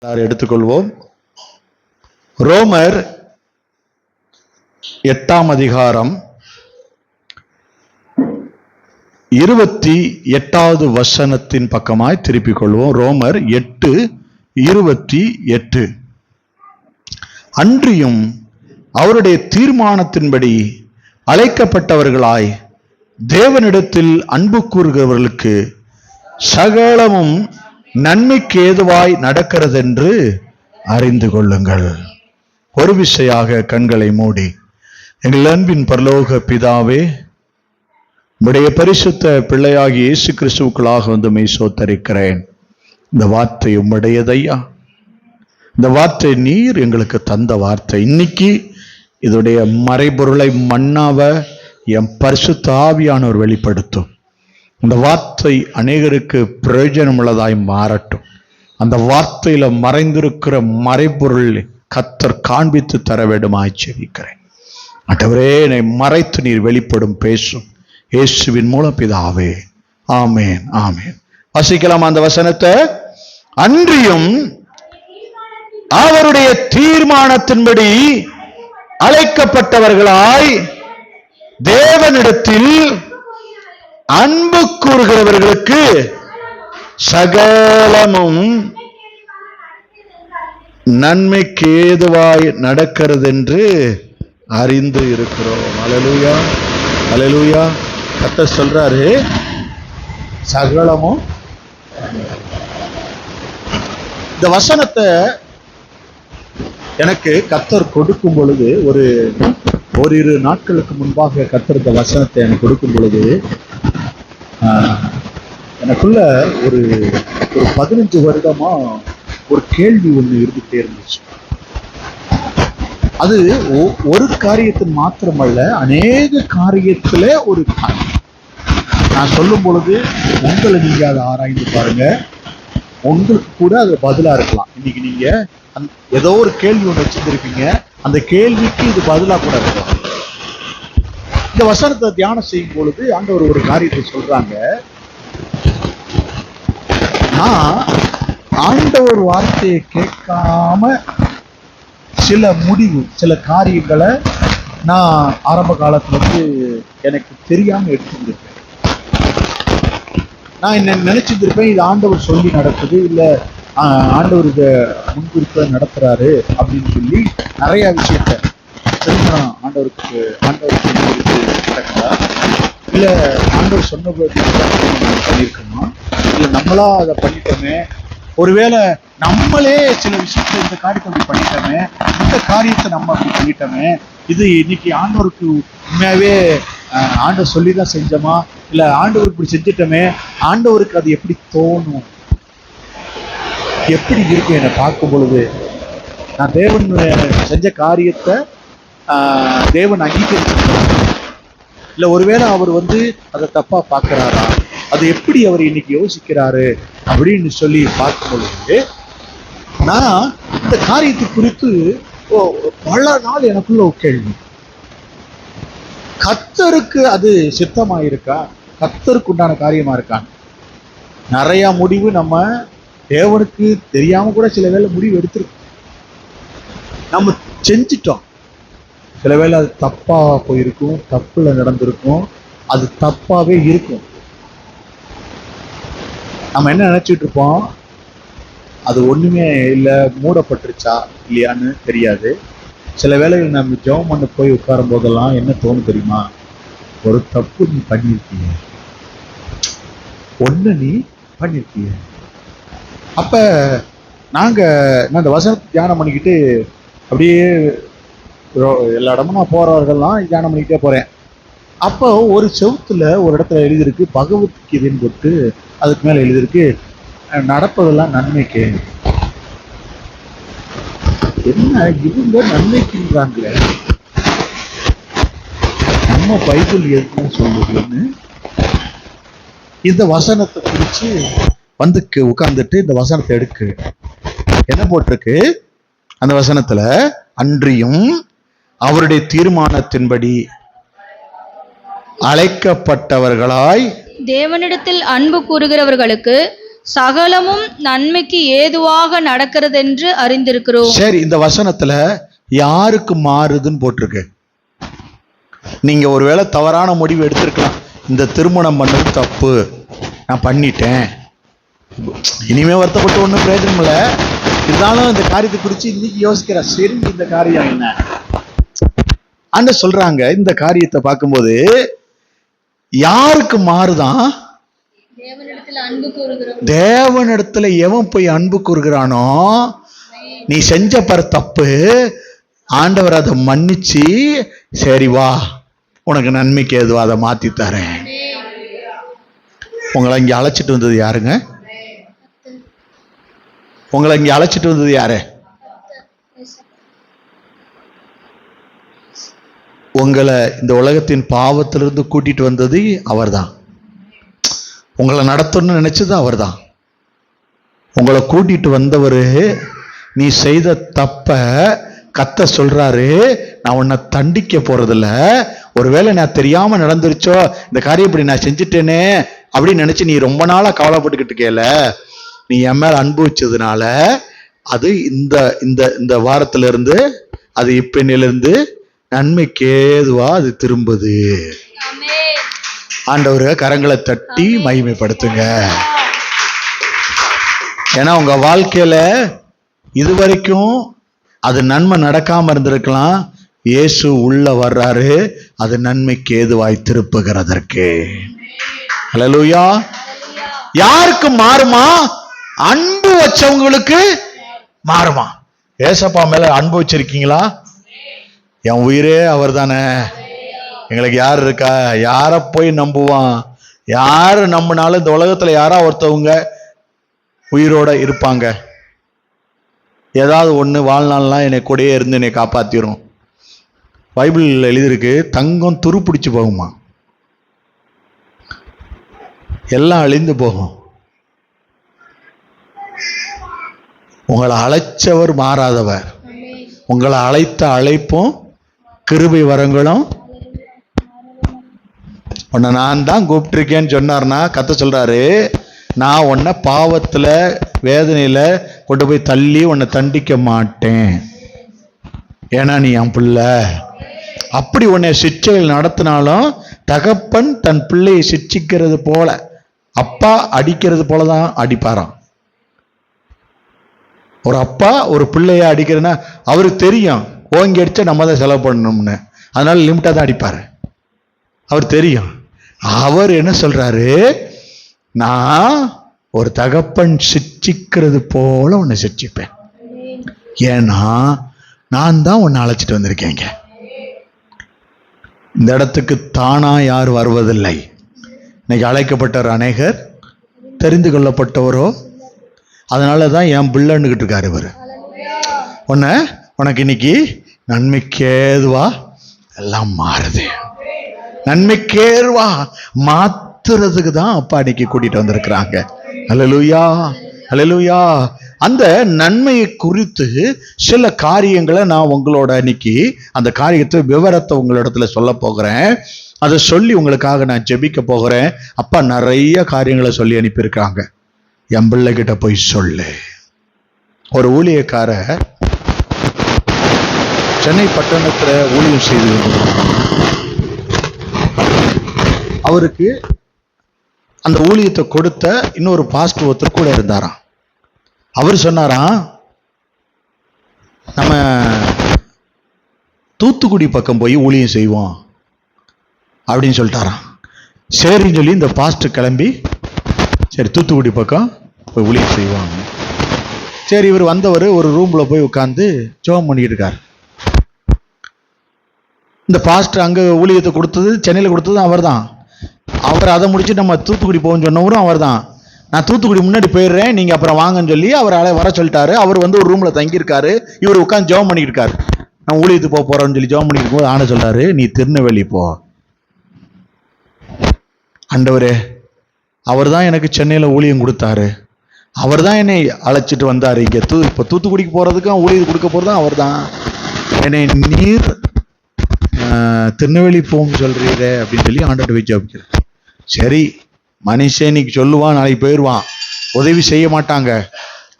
எடுத்துக்கொள்வோம். ரோமர் 8ஆம் அதிகாரம் 28வது வசனத்தின் பக்கமாய் திருப்பிக் கொள்வோம். ரோமர் 8:28. அன்றியும் அவருடைய தீர்மானத்தின்படி அழைக்கப்பட்டவர்களாய் தேவனிடத்தில் அன்பு கூறுகிறவர்களுக்கு சகலமும் நன்மைக்கு ஏதுவாய் நடக்கிறதென்று அறிந்து கொள்ளுங்கள். ஒரு விசையாக கண்களை மூடி, எங்கள் அன்பின் பரலோக பிதாவே, உம்முடைய பரிசுத்த பிள்ளையாகி இயேசு கிறிஸ்துவுக்குள்ளாக வந்து மெய் சோத்தரிக்கிறேன். இந்த வார்த்தை உம்முடையதையா, இந்த வார்த்தை நீர் எங்களுக்கு தந்த வார்த்தை. இன்னைக்கு இதோடைய மறைபொருளை மன்னாவ என் பரிசுத்த ஆவியானவர் வெளிப்படுத்தும். இந்த வார்த்தை அநேகருக்கு பிரயோஜனம் உள்ளதாய் மாறட்டும். அந்த வார்த்தையில மறைந்திருக்கிற மறைபொருள் கர்த்தர் காண்பித்து தர வேண்டுமாய் ஜெபிக்கிறேன். ஆண்டவரே, என்னை மறைத்து நீர் வெளிப்படும் பேசும் இயேசுவின் மூலம் பிதாவே, ஆமேன் ஆமேன். வாசிக்கலாம் அந்த வசனத்தை. அன்றியும் அவருடைய தீர்மானத்தின்படி அழைக்கப்பட்டவர்களாய் தேவனிடத்தில் அன்பு கூறுகிறவர்களுக்கு சகலமும் நன்மைக்கு ஏதுவாய் நடக்கிறது என்று அறிந்து இருக்கிறோம். அல்லேலூயா, அல்லேலூயா. கர்த்தர் சொல்றாரு, சகலமும். இந்த வசனத்தை எனக்கு கர்த்தர் கொடுக்கும் பொழுது, ஓரிரு நாட்களுக்கு முன்பாக கர்த்தர் இந்த வசனத்தை எனக்கு கொடுக்கும் பொழுது, எனக்குள்ள ஒரு 15 வருடமா ஒரு கேள்வி ஒண்ணு இருந்துட்டே இருந்துச்சு. அது ஒரு காரியத்தின் மாத்திரமல்ல, அநேக காரியத்துல ஒரு காரியம். நான் சொல்லும் பொழுது உங்களை நீங்க அதை ஆராய்ந்து பாருங்க. உங்களுக்கு கூட அது பதிலா இருக்கலாம். இன்னைக்கு நீங்க ஏதோ ஒரு கேள்வி ஒண்ணு வச்சிருப்பீங்க, அந்த கேள்விக்கு இது பதிலா கூட இருக்கலாம். இந்த வசனத்தை தியானம் செய்யும் பொழுது ஆண்டவர் ஒரு காரியத்தை சொல்றாங்க. நான் ஆண்டவர் வார்த்தையை கேட்காம சில காரியங்களை நான் ஆரம்ப காலத்துல எனக்கு தெரியாம எடுத்துருப்பேன். நான் என்ன நினைச்சிருப்பேன், இது ஆண்டவர் சொல்லி நடக்குது, இல்ல ஆண்டவர் இதை முன்குறிப்ப நடத்துறாரு அப்படின்னு சொல்லி நிறைய விஷயத்த தெரிஞ்சுக்கணும். ஆண்டவருக்கு நடக்குதா, இல்ல ஆண்டவர் சொன்னபடி பண்ணியிருக்கோமா, இல்ல நம்மளா அதை பண்ணிட்டோமே, ஒருவேளை நம்மளே சில விஷயத்த இந்த காரியத்தை அப்படி பண்ணிட்டோமே, இந்த காரியத்தை நம்ம அப்படி பண்ணிட்டோமே, இது இன்னைக்கு ஆண்டவருக்கு உண்மையாவே ஆண்டவர் சொல்லிதான் செஞ்சோமா, இல்ல ஆண்டவர் இப்படி செஞ்சிட்டோமே, ஆண்டவருக்கு அது எப்படி தோணும், எப்படி இருக்கும் என்னை பார்க்கும் பொழுது. நான் தேவன் செஞ்ச காரியத்தை தேவன் அங்கீகரிச்சிருக்கிறார், இல்ல ஒருவேளை அவர் அதை தப்பா பார்க்கிறாரா, அது எப்படி அவர் இன்னைக்கு யோசிக்கிறாரு அப்படின்னு சொல்லி பார்க்கும் பொழுது, நான் இந்த காரியத்தை குறித்து பல நாள் எனக்குள்ள ஒரு கேள்வி. கர்த்தருக்கு அது சித்தமாயிருக்கா, கர்த்தருக்கு உண்டான காரியமா இருக்கா? நிறைய முடிவு நம்ம தேவனுக்கு தெரியாம கூட சில வேளை முடிவு எடுத்திருக்கோம், நம்ம செஞ்சிட்டோம். சில வேளை அது தப்பா போயிருக்கும், தப்புல நடந்திருக்கும், அது தப்பாவே இருக்கும். நம்ம என்ன நினைச்சிட்டு இருப்போம், அது ஒண்ணுமே இல்லை, மூடப்பட்டுருச்சா இல்லையான்னு தெரியாது. சில வேளைகள் நம்ம ஜெபம் பண்ண போய் உட்காரும் போதெல்லாம் என்ன தோணும் தெரியுமா, ஒரு தப்பு நீ பண்ணியிருக்கீங்க, ஒண்ணு நீ பண்ணியிருக்கீங்க. அப்ப நான் இந்த வசனத்தை தியானம் பண்ணிக்கிட்டு அப்படியே எல்லா இடமும் நான் போறவர்கள்லாம் தியானம் பண்ணிக்கிட்டே போறேன். அப்போ ஒரு செவுத்துல ஒரு இடத்துல எழுதியிருக்கு பகவத்கீதைன்னு போட்டு, அதுக்கு மேல எழுதியிருக்கு நடப்பதெல்லாம் நன்மைக்கு. என்ன இவங்க நன்மைக்குன்றாங்களே, நம்ம பைபிள் எதுன்னு சொல்லுதுன்னு இந்த வசனத்தை குறிச்சு உட்கார்ந்துட்டு இந்த வசனத்தை எடுக்கு. என்ன போட்டிருக்கு அந்த வசனத்துல? அன்றியும் அவருடைய தீர்மானத்தின்படி அழைக்கப்பட்டவர்களாய் தேவனிடத்தில் அன்பு கூறுகிறவர்களுக்கு சகலமும் நன்மைக்கு ஏதுவாக நடக்கிறது என்று அறிந்திருக்கிறோம். சரி, இந்த வசனத்துல யாருக்கு மாறுதுன்னு போட்டிருக்கு. நீங்க ஒருவேளை தவறான முடிவு எடுத்திருக்கலாம். இந்த திருமணம் பண்ணது தப்பு, நான் பண்ணிட்டேன், இனிமே வருத்தப்பட்டு ஒன்றும் பிரயோஜனம் இல்லை, இருந்தாலும் இந்த காரியத்தை குறித்து இன்னைக்கு யோசிக்கிற. சரி, இந்த காரியம் என்ன அன்னு சொல்றாங்க. இந்த காரியத்தை பார்க்கும்போது யாருக்கு மாறுதான்? தேவனிடத்துல எவன் போய் அன்பு கூறுகிறானோ, நீ செஞ்ச பர தப்பு, ஆண்டவர் அதை மன்னிச்சு, சரி வா உனக்கு நன்மைக்கு ஏதுவா அதை மாத்தி தரேன். உங்களை இங்க அழைச்சிட்டு வந்தது யாருங்க? உங்களை இங்க அழைச்சிட்டு வந்தது யாரு? உங்களை இந்த உலகத்தின் பாவத்திலிருந்து கூட்டிட்டு வந்தது அவர்தான். உங்களை நடத்தணும்னு நினைச்சது அவர்தான். உங்களை கூட்டிட்டு வந்தவரு, நீ செய்த தப்ப கத்த சொல்றாரு, நான் உன்னை தண்டிக்க போறதில்ல, ஒருவேளை நான் தெரியாம நடந்துருச்சோ, இந்த காரியம் இப்படி நான் செஞ்சுட்டேனே அப்படின்னு நினைச்சு நீ ரொம்ப நாளா கவலைப்பட்டுக்கிட்டு கேள, நீ என் மேல அன்பு வச்சதுனால அது இந்த இந்த இந்த வாரத்துல இருந்து, அது இப்பனிலிருந்து நன்மைக்கு ஏதுவா அது திரும்புது. ஆண்டவரு கரங்களை தட்டி மகிமைப்படுத்துங்க. ஏன்னா உங்க வாழ்க்கையில இதுவரைக்கும் அது நன்மை நடக்காம இருந்திருக்கலாம். இயேசு உள்ள வர்றாரு, அது நன்மைக்கு ஏதுவாய் திருப்புகிறதற்கு. ஹல்லேலூயா. யாருக்கு மாறுமா? அன்பு வச்சவங்களுக்கு மாறுமா? ஏசப்பா மேல அன்பு வச்சிருக்கீங்களா? என் உயிரே அவர் தானே, எங்களுக்கு யார் இருக்கா? யார போய் நம்புவான்? யாரு நம்பினாலும் இந்த உலகத்துல யாரா ஒருத்தவங்க உயிரோட இருப்பாங்க. ஏதாவது ஒண்ணு வாழ்நாள்லாம் என்னை கூடயே இருந்து என்னை காப்பாத்திரும். பைபிள் எழுதிருக்கு, தங்கம் துரு பிடிச்சு போகுமா, எல்லாம் அழிந்து போகும். உங்களை அழைச்சவர் மாறாதவர். உங்களை அழைத்த அழைப்பும் கிருபை வரங்களும், உன்னை நான் தான் கூப்பிட்டுருக்கேன்னு சொன்னார்னா, கத்த சொல்றாரு, நான் உன்னை பாவத்துல வேதனையில கொண்டு போய் தள்ளி உன்னை தண்டிக்க மாட்டேன், ஏன்னா நீ என் பிள்ளை. அப்படி உன்னை சிற்றையில் நடத்தினாலும் தகப்பன் தன் பிள்ளையை சிட்சிக்கிறது போல, அப்பா அடிக்கிறது போலதான் அடிப்பாராம். ஒரு அப்பா ஒரு பிள்ளைய அடிக்கிறதுன்னா அவருக்கு தெரியும், ஓங்கி அடிச்சா நம்ம தான் செலவு பண்ணணும்னு, அதனால லிமிட்டா தான் அடிப்பாரு. அவர் தெரியும். அவர் என்ன சொல்றாரு, நான் ஒரு தகப்பன் சிட்சிக்கிறது போல உன்னை சிட்சிப்பேன், ஏன்னா நான் தான் உன்னை அழைச்சிட்டு வந்திருக்கேங்க. இந்த இடத்துக்கு தானா யார் வருவதில்லை. இன்னைக்கு அழைக்கப்பட்டவர் அநேகர், தெரிந்து கொள்ளப்பட்டவரோ, அதனாலதான் என் பிள்ளைன்னுகிட்டு இருக்காரு இவர். உனக்கு இன்னைக்கு நன்மைக்கேதுவா எல்லாம் மாறுது. நன்மைக்கேதுவா மாத்துறதுக்கு தான் அப்பா இன்னைக்கு கூட்டிட்டு வந்திருக்கிறாங்க. ஹல்லேலூயா, ஹல்லேலூயா. அந்த நன்மையை குறித்து சில காரியங்களை நான் உங்களோட இன்னைக்கு அந்த காரியத்தை விவரத்தை உங்களிடத்துல சொல்ல போகிறேன். அதை சொல்லி உங்களுக்காக நான் ஜெபிக்க போகிறேன். அப்பா நிறைய காரியங்களை சொல்லி அனுப்பியிருக்காங்க. என் பிள்ளைகிட்ட போய் சொல்லு. ஒரு ஊழியக்கார சென்னை பட்டணத்துல ஊழியம் செய்து, அவருக்கு அந்த ஊழியத்தை கொடுத்த இன்னொரு பாஸ்டர் ஒருத்தர் கூட இருந்தாராம். அவர் சொன்னாராம், நம்ம தூத்துக்குடி பக்கம் போய் ஊழியம் செய்வோம் அப்படின்னு சொல்லிட்டாராம். சரின்னு சொல்லி இந்த பாஸ்டர் கிளம்பி, சரி தூத்துக்குடி பக்கம் போய் ஊழியம் செய்வாங்க. சரி, இவர் வந்தவர் ஒரு ரூம்ல போய் உட்கார்ந்து ஜெபம் பண்ணிட்டு இருக்காரு. இந்த பாஸ்டர் அங்க ஊழியத்தை கொடுத்தது, சென்னையில் கொடுத்தது அவர் தான். அவர் அதை முடிச்சு நம்ம தூத்துக்குடி போகணும்னு சொன்னவரும் அவர் தான். நான் தூத்துக்குடி முன்னாடி போயிடுறேன், நீங்க அப்புறம் வாங்கன்னு சொல்லி அவர் வர சொல்லிட்டாரு. அவர் வந்து ஒரு ரூம்ல தங்கியிருக்காரு. இவர் உட்காந்து ஜெபம் பண்ணிட்டு இருக்காரு. நான் ஊழியத்துக்கு போக போறேன்னு சொல்லி ஜெபம் பண்ணிட்டு இருக்கும்போது ஆன சொல்றாரு, நீ திருநெல்வேலி போ. ஆண்டவரே, அவர் தான் எனக்கு சென்னையில ஊழியம் கொடுத்தாரு, அவர் தான் என்னை அழைச்சிட்டு வந்தாரு. இங்க இப்போ தூத்துக்குடிக்கு போறதுக்கும் ஊழியம் கொடுக்க போறதும் அவர் தான். என்னை நீர் திருநெல்வேலி போன்னு சொல்றீரே அப்படின்னு சொல்லி ஆண்டவர்கிட்ட போய் ஜெபிக்கிறேன். சரி, மனுஷன் இன்னைக்கு சொல்லுவான், நாளைக்கு போயிடுவான். உதவி செய்ய மாட்டாங்க.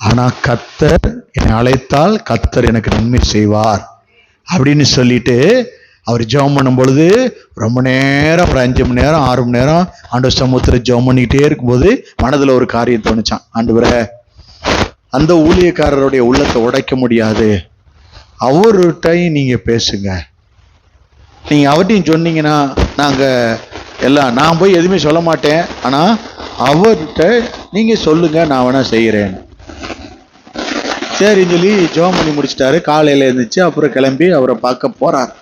ஆனா கர்த்தர் என்னை அழைத்தால் கர்த்தர் எனக்கு நன்மை செய்வார் அப்படின்னு சொல்லிட்டு அவர் ஜெபம் பண்ணும் பொழுது ரொம்ப நேரம், ஒரு 5 மணி நேரம் 6 மணி நேரம் ஆண்டவர் சமூகத்தில் ஜெபம் பண்ணிக்கிட்டே இருக்கும்போது மனதில் ஒரு காரியம் தோணுச்சான். ஆண்டவரே, அந்த ஊழியக்காரருடைய உள்ளத்தை உடைக்க முடியாது, அவர்கிட்டையும் நீங்க பேசுங்க. நீங்க அவர்கிட்டையும் சொன்னீங்கன்னா நாங்க எல்லாம், நான் போய் எதுவுமே சொல்ல மாட்டேன், ஆனா அவர்கிட்ட நீங்க சொல்லுங்க, நான் வேணா செய்யறேன். சரின்னு சொல்லி ஜெபம் பண்ணி முடிச்சிட்டாரு. காலையில இருந்துச்சு. அப்புறம் கிளம்பி அவரை பார்க்க போறார்.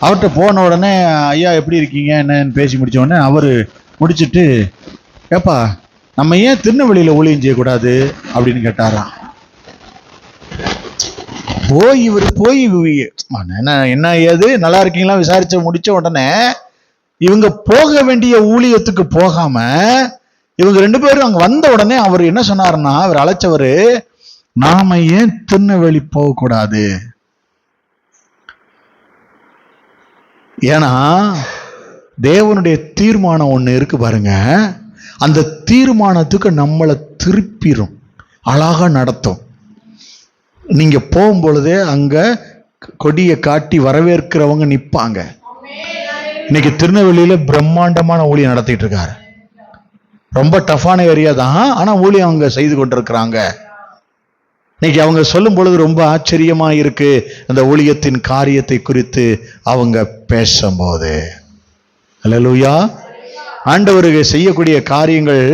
அவர்கிட்ட போன உடனே, ஐயா எப்படி இருக்கீங்க என்னன்னு பேசி முடிச்ச உடனே அவரு முடிச்சுட்டு, ஏப்பா நம்ம ஏன் திருநெல்வேலியில ஊழியம் செய்யக்கூடாது அப்படின்னு கேட்டாராம். போய் என்ன ஏது நல்லா இருக்கீங்களா விசாரிச்சு முடிச்ச உடனே இவங்க போக வேண்டிய ஊழியத்துக்கு போகாம இவங்க 2 பேரும் அங்க வந்த உடனே அவர் என்ன சொன்னாருன்னா, அவர் அழைச்சவரு, நாம ஏன் திருநெல்வேலி போகக்கூடாது? ஏன்னா தேவனுடைய தீர்மானம் ஒண்ணு இருக்கு பாருங்க. அந்த தீர்மானத்துக்கு நம்மளை திருப்பிடும், அழகா நடத்தும். நீங்க போகும்பொழுதே அங்க கொடியை காட்டி வரவேற்கிறவங்க நிப்பாங்க. இன்னைக்கு திருநெல்வேலியில பிரம்மாண்டமான ஊழியம் நடத்திட்டு இருக்காரு. ரொம்ப டஃப்பான ஏரியா தான், ஆனா ஊழியம் அவங்க செய்து கொண்டிருக்கிறாங்க. இன்னைக்கு அவங்க சொல்லும் பொழுது ரொம்ப ஆச்சரியமா இருக்கு. அந்த ஊழியத்தின் காரியத்தை குறித்து அவங்க பேசும்போது, அல்லேலூயா, ஆண்டவருக்கு செய்யக்கூடிய காரியங்கள்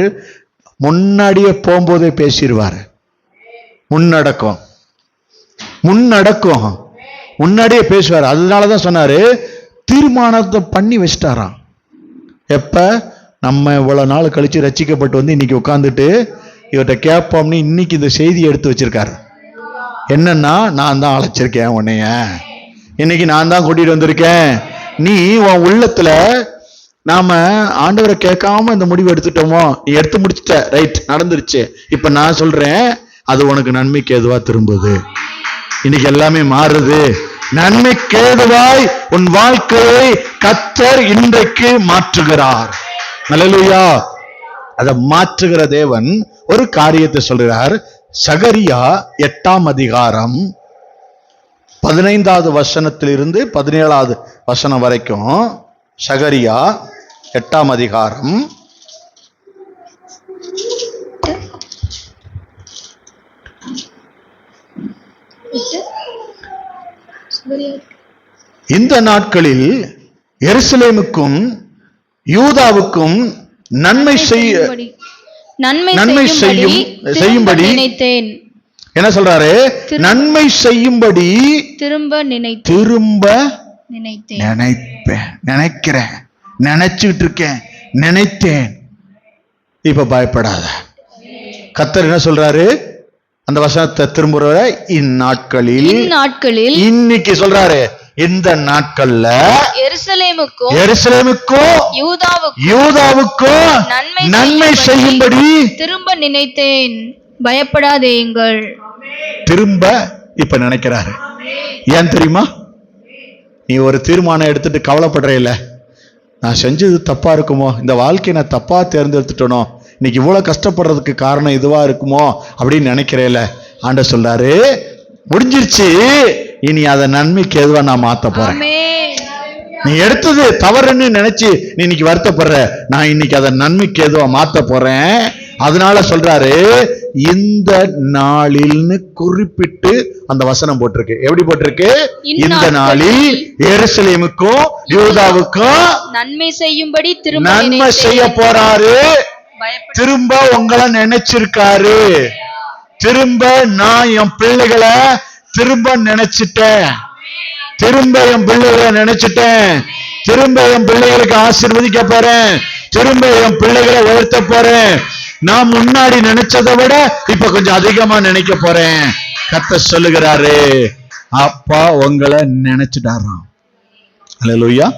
முன்னாடியே போகும்போதே பேசிடுவார். முன்னடக்கம் முன்னாடியே பேசுவார். அதனாலதான் சொன்னாரு, தீர்மானத்தை பண்ணி வச்சிட்டாராம். எப்ப நம்ம இவ்வளவு நாள் கழிச்சு ரட்சிக்கப்பட்டு வந்து இன்னைக்கு உட்கார்ந்துட்டு இவர்கிட்ட கேட்போம்னு இன்னைக்கு இந்த செய்தியை எடுத்து வச்சிருக்காரு. என்னன்னா, நான் தான் அழைச்சிருக்கேன் உன்னைய, இன்னைக்கு நான் தான் கூட்டிட்டு வந்திருக்கேன். நீ உன் உள்ளத்துல, நாம ஆண்டவரை கேட்காம இந்த முடிவு எடுத்துட்டோமோ, நீ எடுத்து முடிச்சிட்ட, ரைட், நடந்துருச்சு. இப்ப நான் சொல்றேன், அது உனக்கு நன்மைக்கு ஏதுவா திரும்புது. இன்னைக்கு எல்லாமே மாறுது. நன்மைக்கு ஏதுவாய் உன் வாழ்க்கையை கர்த்தர் இன்றைக்கு மாற்றுகிறார். அல்லேலூயா. அதை மாற்றுகிற தேவன் ஒரு காரியத்தை சொல்றார். சகரியா 8ஆம் அதிகாரம் 15வது வசனத்திலிருந்து 17வது வசனம் வரைக்கும். சகரியா 8ஆம் அதிகாரம் இந்த நாட்களில் எருசலேமுக்கும் யூதாவுக்கும் நன்மை செய்யும்படி என்ன சொல்றாரு? நன்மை செய்யும்படி திரும்ப நினைக்கிறேன், நினைச்சுட்டு இருக்கேன், நினைத்தேன். இப்ப பயப்படாத. கர்த்தர் என்ன சொல்றாரு? அந்த வசனத்தை திரும்ப இந்நாட்களில், இன்னைக்கு சொல்றாரு, இந்த நாட்கள்ல எருசலேமுக்கும் யூதாவுக்கும் நன்மை செய்யும்படி திரும்ப நினைத்தேன், பயப்படாதேங்கள். திரும்ப இப்ப நினைக்கிறாரு. ஏன் தெரியுமா? நீ ஒரு தீர்மானம் எடுத்துட்டு கவலைப்படுற இல்ல, நான் செஞ்சது தப்பா இருக்குமோ, இந்த வாழ்க்கையை நான் தப்பா தேர்ந்தெடுத்துட்டனோ, இன்னைக்கு இவ்வளவு கஷ்டப்படுறதுக்கு காரணம் இதுவா இருக்குமோ அப்படின்னு நினைக்கிறேல. ஆண்டவர் சொல்றாரு, முடிஞ்சிருச்சு, இனி அதை நன்மைக்கு எதுவா நான் மாத்த போறேன். நீ எடுத்தது தவறுன்னு நினைச்சு நீ இன்னைக்கு வருத்தப்படுற, நான் இன்னைக்கு அதை நன்மைக்கு எதுவா மாத்த போறேன். அதனால சொல்றாரு, இந்த நாளில்னு குறிப்பிட்டு அந்த வசனம் போட்டிருக்கு. எப்படி போட்டிருக்கு? இந்த நாளில் எருசலேமுக்கும் யூதாவுக்கும் நன்மை செய்யும்படி நன்மை செய்ய போறாரு. திரும்ப உங்களை நினைச்சிருக்காரு. திரும்ப நான் என் பிள்ளைகளை திரும்ப நினைச்சிட்டேன், திரும்ப என் பிள்ளைகளை நினைச்சிட்டேன், திரும்ப என் பிள்ளைகளுக்கு ஆசீர்வதிக்க போறேன், திரும்ப என் பிள்ளைகளை உயர்த்த போறேன். நான் முன்னாடி நினைச்சதை விட இப்ப கொஞ்சம் அதிகமா நினைக்க போறேன். கர்த்தர் சொல்லுகிறாரு, அப்பா உங்களை நினைச்சிட்டாராம். அல்லேலூயா.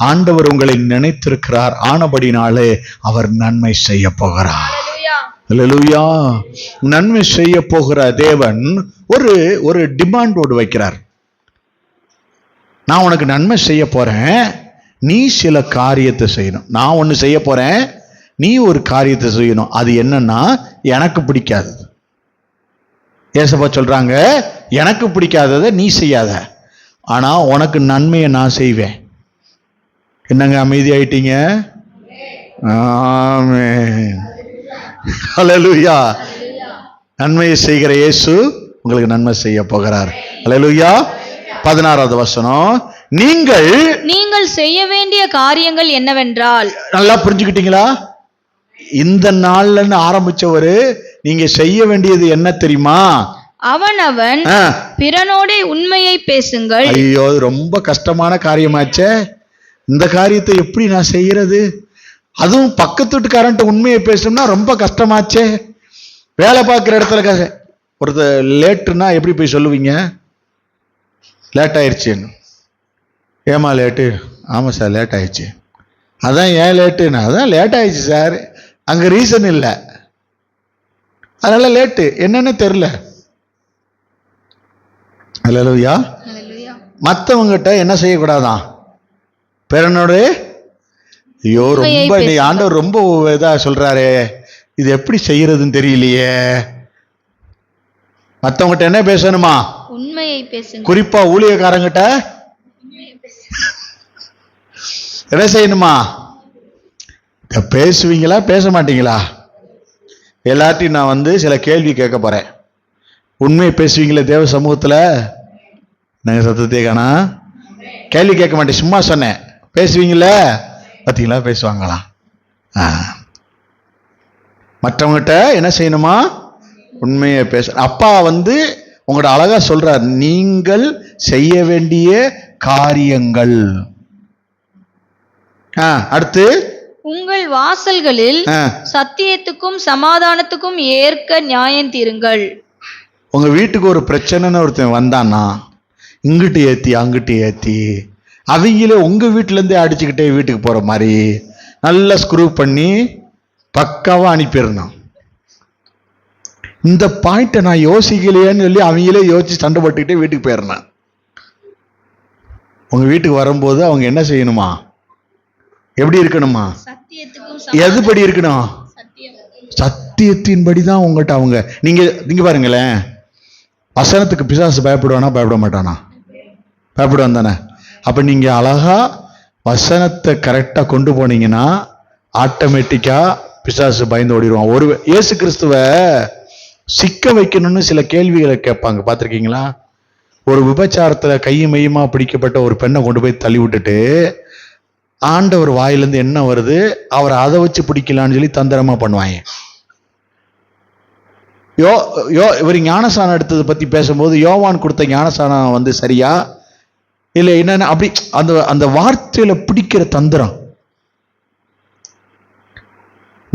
ஆண்டவர் உங்களை நினைத்திருக்கிறார். ஆனபடினாலே அவர் நன்மை செய்ய போகிறார். அல்லேலூயா. நன்மை செய்ய போகிற தேவன் ஒரு டிமாண்டோடு வைக்கிறார். நான் உனக்கு நன்மை செய்ய போறேன், நீ சில காரியத்தை செய்யணும். நான் ஒண்ணு செய்ய போறேன், நீ ஒரு காரியத்தை செய்யணும். அது என்னன்னா எனக்கு பிடிக்காதது. ஏசப்பா சொல்றாங்க, எனக்கு பிடிக்காததை நீ செய்யாத, ஆனா உனக்கு நன்மையை நான் செய்வேன். என்னங்க அமைதியாயிட்டீங்க? ஆமென். ஹல்லேலூயா. நன்மையை செய்கிற இயேசு உங்களுக்கு நன்மை செய்ய போகிறார். ஹல்லேலூயா. 16வது வசனம், நீங்கள் செய்ய வேண்டிய காரியங்கள் என்னவென்றால். நல்லா புரிஞ்சுக்கிட்டீங்களா? இந்த நாள்ல ஆரம்பிச்சவரு நீங்க செய்ய வேண்டியது என்ன தெரியுமா? அவனவன் பிறனோட உண்மையை பேசுங்கள். ஐயோ, ரொம்ப கஷ்டமான காரியமாச்சே. இந்த காரியத்தை எப்படி நான் செய்யறது? அதுவும் பக்கத்து வீட்டுக்காரன்ட்ட உண்மையை பேசணும்னா ரொம்ப கஷ்டமாச்சே. வேலை பார்க்குற இடத்துல ஒருத்தர் லேட்டுன்னா எப்படி போய் சொல்லுவீங்க? லேட் ஆயிடுச்சுன்னு. ஏமா லேட்டு? ஆமாம் சார் லேட் ஆயிடுச்சு. அதான் ஏன் லேட்டுன்னு? அதான் லேட் ஆயிடுச்சு சார். அங்கே ரீசன் இல்லை, அதனால லேட்டு. என்னன்னு தெரியல. அல்லேலூயா. மற்றவங்கிட்ட என்ன செய்யக்கூடாதான்? பிறனோட ஐயோ ரொம்ப ஆண்டவர் ரொம்ப இதா சொல்றாரு, இது எப்படி செய்யறதுன்னு தெரியலையே. மற்றவங்கிட்ட என்ன பேசணுமா? உண்மையை பேசுங்க. குறிப்பா ஊழியக்காரங்கிட்ட என்ன செய்யணுமா? பேசுவீங்களா பேச மாட்டீங்களா? எல்லாத்தையும் நான் சில கேள்வி கேட்க போறேன். உண்மையை பேசுவீங்களா தேவ சமூகத்துல? நாங்க சத்தத்தை காணா. கேள்வி கேட்க மாட்டேன், சும்மா சொன்னேன். பேசுவீங்களா? பார்த்தீங்களா? பேசுவாங்களா? மற்றவங்கிட்ட என்ன செய்யணுமா? உண்மையை பேச. அப்பா உங்களோட அழகா சொல்றார், நீங்கள் செய்ய வேண்டிய காரியங்கள். அடுத்து, உங்கள் வாசல்களில் சத்தியத்துக்கும் சமாதானத்துக்கும் ஏற்க நியாயம் தீருங்கள். உங்க வீட்டுக்கு ஒரு பிரச்சனைன்னு ஒருத்தன் வந்தான்னா, இங்கிட்டு ஏத்தி அங்கிட்டு ஏத்தி அவங்களே உங்க வீட்டுல இருந்தே அடிச்சுக்கிட்டே வீட்டுக்கு போற மாதிரி நல்லா ஸ்க்ரூ பண்ணி பக்காவா அனுப்பிடணும். இந்த பாயிண்ட்டை நான் யோசிக்கலையேன்னு சொல்லி அவங்களே யோசிச்சு சண்டை போட்டுக்கிட்டே வீட்டுக்கு போயிடணும். உங்க வீட்டுக்கு வரும்போது அவங்க என்ன செய்யணுமா? எப்படி இருக்கணுமா? எதுபடி இருக்கணும்? சத்தியத்தின்படி தான் உங்கள்கிட்ட அவங்க. நீங்க பாருங்களேன், வசனத்துக்கு பிசாசு பயப்படுவானா பயப்பட மாட்டானா? பயப்படுவான் தானே. அப்ப நீங்க அழகா வசனத்தை கரெக்டா கொண்டு போனீங்கன்னா ஆட்டோமேட்டிக்கா பிசாசு பயந்து ஓடிடுவான். ஒரு இயேசு கிறிஸ்துவ சிக்க வைக்கணும்னு சில கேள்விகளை கேட்பாங்க, பார்த்திருக்கீங்களா? ஒரு விபச்சாரத்துல கையும் மையுமா பிடிக்கப்பட்ட ஒரு பெண்ணை கொண்டு போய் தள்ளி விட்டுட்டு ஆண்டவர் வாயிலிருந்து என்ன வருது, அவரை அதை வச்சு பிடிக்கலான்னு சொல்லி தந்திரமா பண்ணுவாங்க. இவர் ஞானசானம் எடுத்ததை பத்தி பேசும்போது யோவான் கொடுத்த ஞானசானம் சரியா இல்லை என்னன்னா அப்படி அந்த வார்த்தையில பிடிக்கிற தந்திரம்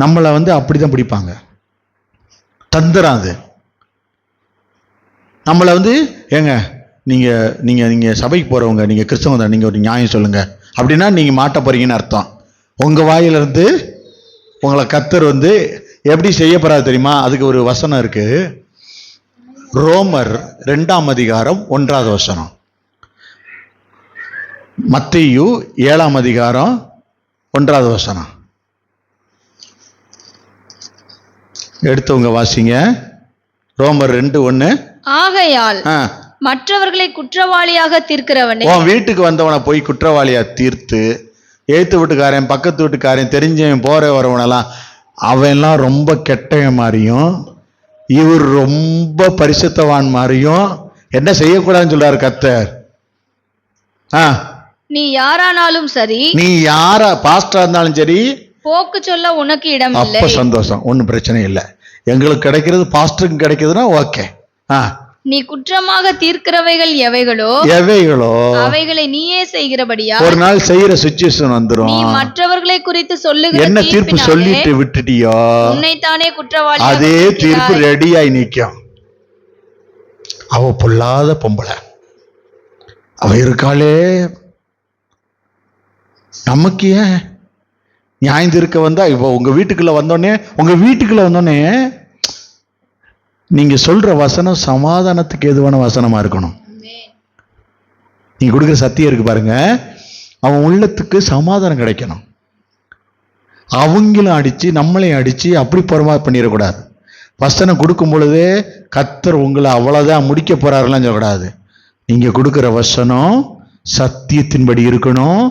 நம்மளை அப்படிதான் பிடிப்பாங்க. தந்திரம் அது நம்மளை ஏங்க நீங்க நீங்க நீங்க சபைக்கு போறவங்க, நீங்க கிறிஸ்தவங்க தான், நீங்க ஒரு நியாயம் சொல்லுங்க அப்படின்னா நீங்க மாட்ட போறீங்கன்னு அர்த்தம். உங்க வாயிலிருந்து உங்களை கர்த்தர் எப்படி செய்யப்படாது தெரியுமா? அதுக்கு ஒரு வசனம் இருக்கு, ரோமர் 2ஆம் அதிகாரம் 1வது வசனம், மத்தேயு 7ஆம் அதிகாரம் 1வது வசனம். எடுத்தவங்க வாசிங்க. ரோமர் 2:1. ஆகையால் மற்றவர்களை குற்றவாளியாக தீர்க்கிறவனே, உன் வீட்டுக்கு வந்தவனை போய் குற்றவாளியா தீர்த்து, எழுத்து வீட்டுக்காரன் பக்கத்து வீட்டுக்காரன் தெரிஞ்சவன் போற வரவனெல்லாம் அவன்லாம் ரொம்ப கெட்டவன் மாதிரியும் இவர் ரொம்ப பரிசுத்தவான் மாதிரியும் என்ன செய்யக்கூடாதுன்னு சொல்றாரு கர்த்தர். நீ யாரானாலும் சரி, நீ யாரா பாஸ்டரா இருந்தாலும் சரி, போக்கு சொல்ல உனக்கு இடம் இல்லை. அப்ப சந்தோஷம், ஒன்னும் பிரச்சனை இல்லை. எங்களுக்கு கிடைக்கிறது பாஸ்டருக்கு கிடைக்குதுன்னா ஓகே. நீ குற்றமாக தீர்க்கிறவைகள் எவைகளோ அவைகளை நீயே செய்கிறபடியா ஒரு நாள் செய்யற சிச்சுவேஷன் வந்துரும். நீ மற்றவர்களை குறித்து சொல்லுகிற என்ன தீர்ப்பு சொல்லிட்டு விட்டுட்டியோ உன்னைத்தானே குற்றவாளி, அதே தீர்ப்பு ரெடியாய் நிற்கும். அவ பொல்லாத பொம்பளை, அவ இருக்காளே, நமக்கு ஏன் நியாயம் தீர்க்க வந்தா? இப்போ உங்க வீட்டுக்குள்ள வந்தோடனே நீங்க சொல்ற வசனம் சமாதானத்துக்கு ஏதுவான வசனமா இருக்கணும். நீங்க கொடுக்குற சத்தியம் இருக்கு பாருங்க, அவன் உள்ளத்துக்கு சமாதானம் கிடைக்கணும். அவங்களும் அடிச்சு நம்மளையும் அடிச்சு அப்படி புறமா பண்ணிடக்கூடாது. வசனம் கொடுக்கும் பொழுதே கர்த்தர் உங்களை அவ்வளவுதான் முடிக்க போறாருலாம் சொல்லக்கூடாது. நீங்க கொடுக்கிற வசனம் சத்தியத்தின்படி இருக்கணும்.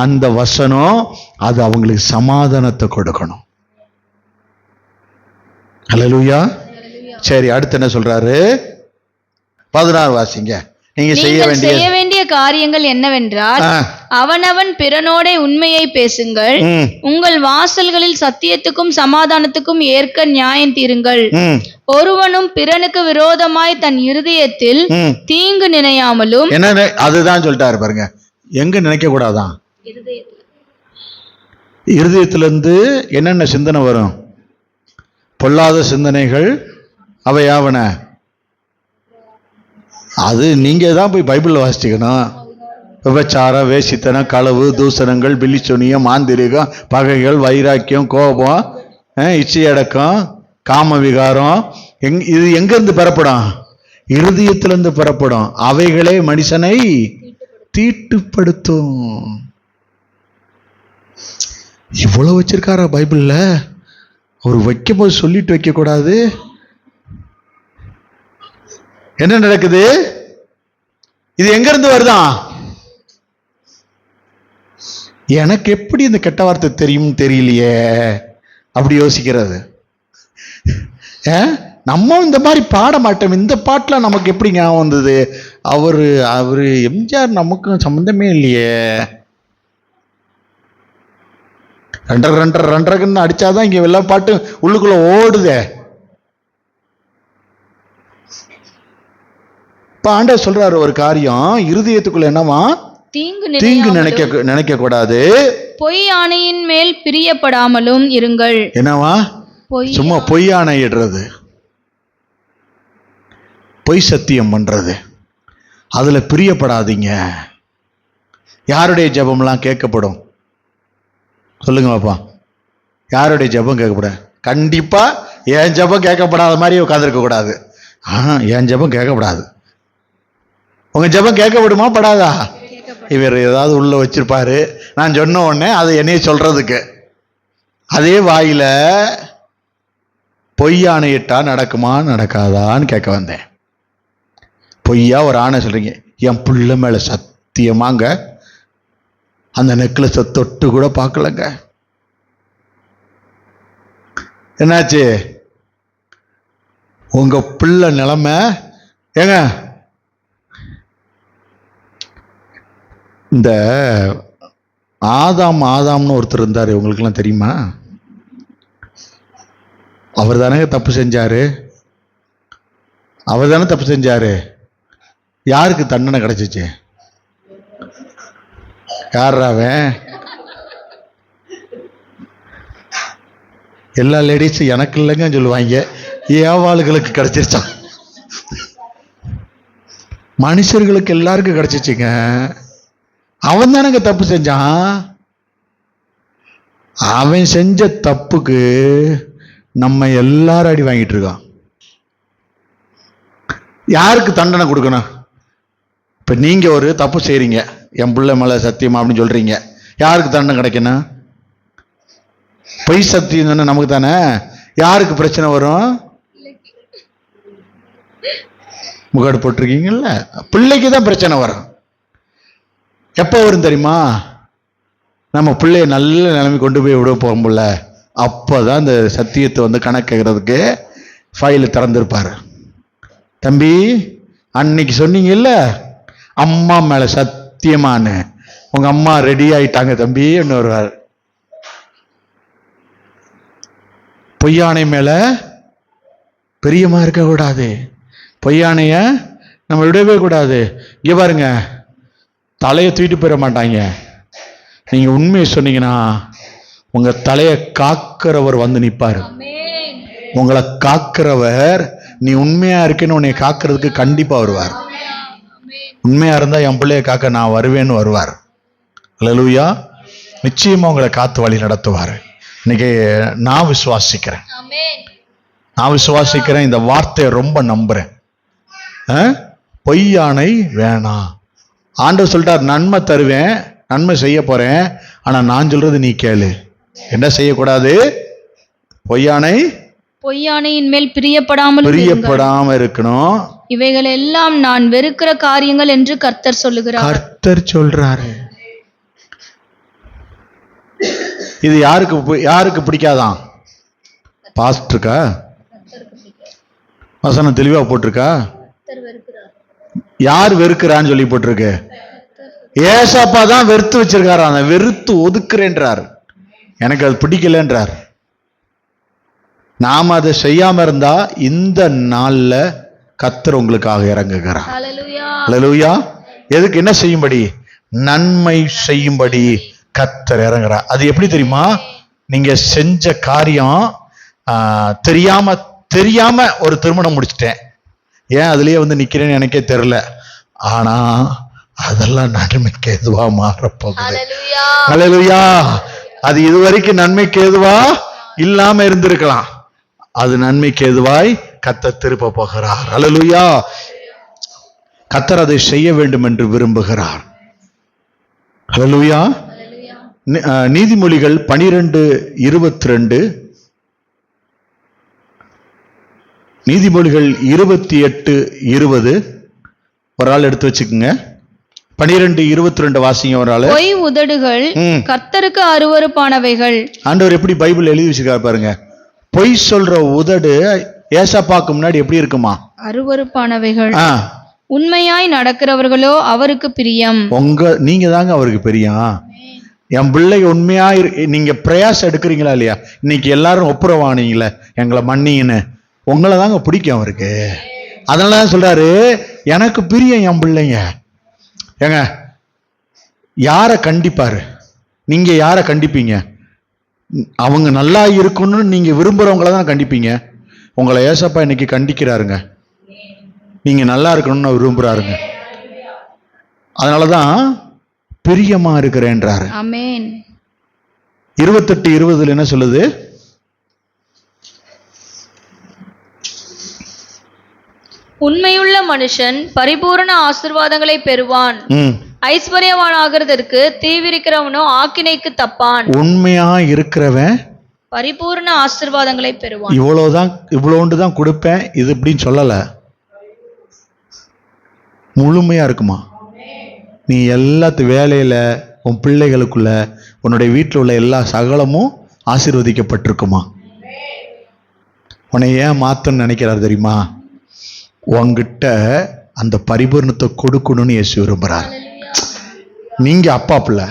அந்த வசனம் அது அவங்களுக்கு சமாதானத்தை கொடுக்கணும். அல்லேலூயா. சரி, அடுத்து என்ன சொல்றாரு? 16 வாசிங்க. நீங்க செய்ய வேண்டிய காரியங்கள் என்னவென்றால், அவனவன் பிறனோடே உண்மையை பேசுங்கள், உங்கள் வாசல்களில் சத்தியத்துக்கும் சமாதானத்துக்கும் ஏற்க நியாயம் தீருங்கள், ஒருவனும் பிறனுக்கு விரோதமாய் தன் இருதயத்தில் தீங்கு நினையாமலும். என்ன அதுதான் சொல்லிட்டாரு பாருங்க. எங்க நினைக்க கூடாதான்? இருதயத்திலிருந்து என்னென்ன சிந்தனை வரும்? பொல்லாத சிந்தனைகள் அவையாவன. அது நீங்க தான் போய் பைபிள் வாசிச்சுக்கணும். விபச்சாரம், வேசித்தனம், களவு, தூசணங்கள், பில்லிச்சொனியம், மாந்திரிகம், பகைகள், வைராக்கியம், கோபம், இச்சையடக்கம், காம விகாரம், இது எங்கிருந்து பெறப்படும்? இருதயத்திலிருந்து பெறப்படும். அவைகளே மனுஷனை தீட்டுப்படுத்தும். இவ்வளவு வச்சிருக்காரா பைபிள்ல? ஒரு வைக்கும் போது சொல்லிட்டு வைக்க கூடாது. என்ன நடக்குது? இது எங்க இருந்து வருதான்? எனக்கு எப்படி இந்த கெட்ட வார்த்தை தெரியும் தெரியலையே அப்படி யோசிக்கிறது. நம்ம இந்த மாதிரி பாட மாட்டோம். இந்த பாட்டுல நமக்கு எப்படி ஞாபகம் வந்தது? அவரு எம்ஜிஆர் நமக்கும் சம்பந்தமே இல்லையே. ரெண்டரைன்னு அடிச்சாதான் இங்க எல்லா பாட்டு உள்ளுக்குள்ள ஓடுதே. இப்ப ஆண்டவர் சொல்றாரு ஒரு காரியம், இருதயத்துக்குள்ள என்னவா? தீங்கு நினைக்க கூடாது. பொய் ஆணையின் மேல் பிரியப்படாமலும் இருங்கள். என்னவா? சும்மா பொய் ஆணையிடுறது, பொய் சத்தியம் பண்றது, அதுல பிரியப்படாதீங்க. யாருடைய ஜெபம்லாம் கேட்கப்படும்? சொல்லுங்க பாப்பா. யாருடைய ஜெபம் கேட்கப்பட? கண்டிப்பா என் ஜெபம் கேட்கப்படாத மாதிரி உட்காந்துருக்க கூடாது. என் ஜெபம் கேட்கப்படாது. உங்க ஜெபம் கேட்கப்படுமா படாதா? இவர் ஏதாவது உள்ள வச்சிருப்பாரு, நான் சொன்ன உடனே அதை என்னைய சொல்றதுக்கு. அதே வாயில பொய் ஆணையிட்டா நடக்குமா நடக்காதான்னு கேட்க வந்தேன். பொய்யா ஒரு ஆணை சொல்றீங்க, என் புள்ள மேல சத்தியமாங்க அந்த நெக்லஸை தொட்டு கூட பார்க்கலங்க. என்னாச்சு? உங்க பிள்ளை நிலைமை ஏங்க? இந்த ஆதாம்னு ஒருத்தர் இருந்தாரு, உங்களுக்கெல்லாம் தெரியுமா? அவர் தானே தப்பு செஞ்சாரு. அவர் தானே தப்பு செஞ்சாரு. யாருக்கு தண்டனை கிடைச்சிச்சு? யாராவன்? எல்லா லேடிஸும் எனக்கு இல்லைங்க சொல்லுவாங்க. ஏவாளுகளுக்கு கிடைச்சிருச்சான். மனுஷர்களுக்கு எல்லாருக்கும் கிடைச்சிச்சுங்க. அவன் தானங்க தப்பு செஞ்சான். அவன் செஞ்ச தப்புக்கு நம்ம எல்லாரும் அடி வாங்கிட்டு இருக்கோம். யாருக்கு தண்டனை கொடுக்கணும்? இப்ப நீங்க ஒரு தப்பு செய்றீங்க, என் பிள்ளை மேல சத்தியமா அப்படின்னு சொல்றீங்க. யாருக்கு தண்டனை கிடைக்கணும்? பொய் சத்தியம் தானே நமக்கு தானே. யாருக்கு பிரச்சனை வரும்? முகாடு போட்டிருக்கீங்கல்ல, பிள்ளைக்கு தான் பிரச்சனை வரும். எப்போ வரும் தெரியுமா? நம்ம பிள்ளைய நல்ல நிலைமை கொண்டு போய் விட போகும்போல அப்போதான் இந்த சத்தியத்தை வந்து கணக்குறதுக்கு ஃபைல் திறந்திருப்பாரு. தம்பி, அன்னைக்கு சொன்னீங்கல்ல அம்மா மேல சத்தியமானு, உங்க அம்மா ரெடி ஆயிட்டாங்க தம்பி வருவார். பொய்யானை மேல பிரியமா இருக்க கூடாது. பொய்யானைய நம்ம விடவே கூடாது. இங்க பாருங்க, தலையை தூக்கிட்டு போயிட மாட்டாங்க. நீங்க உண்மையை சொன்னீங்கன்னா உங்க தலையை காக்கிறவர் வந்து நிப்பாரு. உங்களை காக்கிறவர், நீ உண்மையா இருக்கேன்னு உன்னை காக்கிறதுக்கு கண்டிப்பா வருவார். உண்மையா இருந்தா என் பிள்ளைய காக்க நான் வருவேன்னு வருவார். அல்லேலூயா. நிச்சயமா உங்களை காத்து வழி நடத்துவார். இன்னைக்கு நான் விசுவாசிக்கிறேன். இந்த வார்த்தையை ரொம்ப நம்புறேன். பொய்யானை வேணாம். ஆண்டவர் சொல்லிட்டார், நன்மை தருவேன், நன்மை செய்ய போறேன், ஆனா நான் சொல்றது நீ கேளு. என்ன செய்யக்கூடாது? பொய்யானையின் மேல் பிரியப்படாமல் இருக்கணும். இவைகள் எல்லாம் நான் வெறுக்கிற காரியங்கள் என்று கர்த்தர் சொல்லுகிறார். கர்த்தர் சொல்றாரு. இது யாருக்கு பிடிக்காதான்? பாஸ்டருக்கா? வசனம் தெளிவா போட்டிருக்கா? யார் வெறுக்கிறான்னு சொல்லி போட்டிருக்கு? ஏசப்பா தான் வெறுத்து வச்சிருக்காரு. அந்த வெறுத்து ஒதுக்குறேன்றார். எனக்கு அது பிடிக்கலன்றார். நாம அதை செய்யாம இருந்தா இந்த நாள்ல கர்த்தர் உங்களுக்காக இறங்குகிறார். ஹல்லேலூயா. எதுக்கு? என்ன செய்யும்படி? நன்மை செய்யும்படி கர்த்தர் இறங்குறார். அது எப்படி தெரியுமா? நீங்க செஞ்ச காரியம் தெரியாம ஒரு திருமணம் முடிச்சிட்டேன், ஏன் அதுலயே வந்து நிக்கிறேன்னு எனக்கே தெரியல, ஆனா அதெல்லாம் நன்மைக்கு எதுவா மாறப்போகுது. ஹல்லேலூயா. அது இதுவரைக்கும் நன்மைக்கு எதுவா இல்லாம இருந்திருக்கலாம், அது நன்மைக்கு எதுவாய் கர்த்தர் திருப்ப போகிறார். ஹல்லேலூயா. கர்த்தர் அதை செய்ய வேண்டும் என்று விரும்புகிறார். ஹல்லேலூயா. நீதிமொழிகள் 12:22, நீதிமொழிகள் 28:20 ஒரு ஆள் எடுத்து வச்சுக்கோங்க. 12:22 வாசிங்க ஒரு ஆளு. பொய் உதடுகள் கர்த்தருக்கு அருவருப்பானவைகள். ஆண்டவர் எப்படி பைபிள் எழுதி வச்சிருக்காரு பாருங்க. பொய் சொல்ற உதடு ஏசப்பாக்கு முன்னாடி எப்படி இருக்குமா? அருவருப்பானவைகள். உண்மையாய் நடக்கிறவர்களோ அவருக்கு பிரியம். நீங்க தாங்க அவருக்கு பிரியம். என் பிள்ளை உண்மையா நீங்க பிரயாசம் எடுக்கிறீங்களா இல்லையா? இன்னைக்கு எல்லாரும் ஒப்புரவானீங்களே, எங்களை மன்னின்னு, உங்களை தாங்க பிடிக்கும் அவருக்கு. அதனாலதான் சொல்றாரு, எனக்கு பிரியம் என் பிள்ளைங்க. ஏங்க, யாரை கண்டிப்பாரு? நீங்க யாரை கண்டிப்பீங்க? அவங்க நல்லா இருக்கணும்னு நீங்க விரும்புறவங்கள தான் கண்டிப்பீங்க. உங்களை ஏசப்பா இன்னைக்கு கண்டிக்கிறாருங்க. நீங்க நல்லா இருக்கணும்னு விரும்புறாருங்க. அதனாலதான் பிரியமா இருக்கிறேன்றாரு. ஆமென். 28:20 என்ன சொல்லுது? உண்மையுள்ள மனுஷன் பரிபூரண ஆசீர்வாதங்களை பெறுவான். ஐஸ்வர்யவான் ஆகிறதற்கு தீவிரிக்கிறவனோ ஆக்கினைக்கு தப்பான். உண்மையா இருக்கிறவன் பரிபூரண ஆசீர்வாதங்களை பெறுவான். இவ்வளோண்டு தான் கொடுப்பேன் இது இப்படின்னு சொல்லல, முழுமையா இருக்குமா? நீ எல்லாத்து வேலையில, உன் பிள்ளைகளுக்குள்ள, உன்னுடைய வீட்டில் உள்ள எல்லா சகலமும் ஆசீர்வதிக்கப்பட்டிருக்குமா? உன்னை ஏன் மாத்தணும்னு நினைக்கிறார் தெரியுமா? உங்ககிட்ட அந்த பரிபூர்ணத்தை கொடுக்கணும்னு இயேசு விரும்புறார். நீங்க அப்பா பிள்ளை,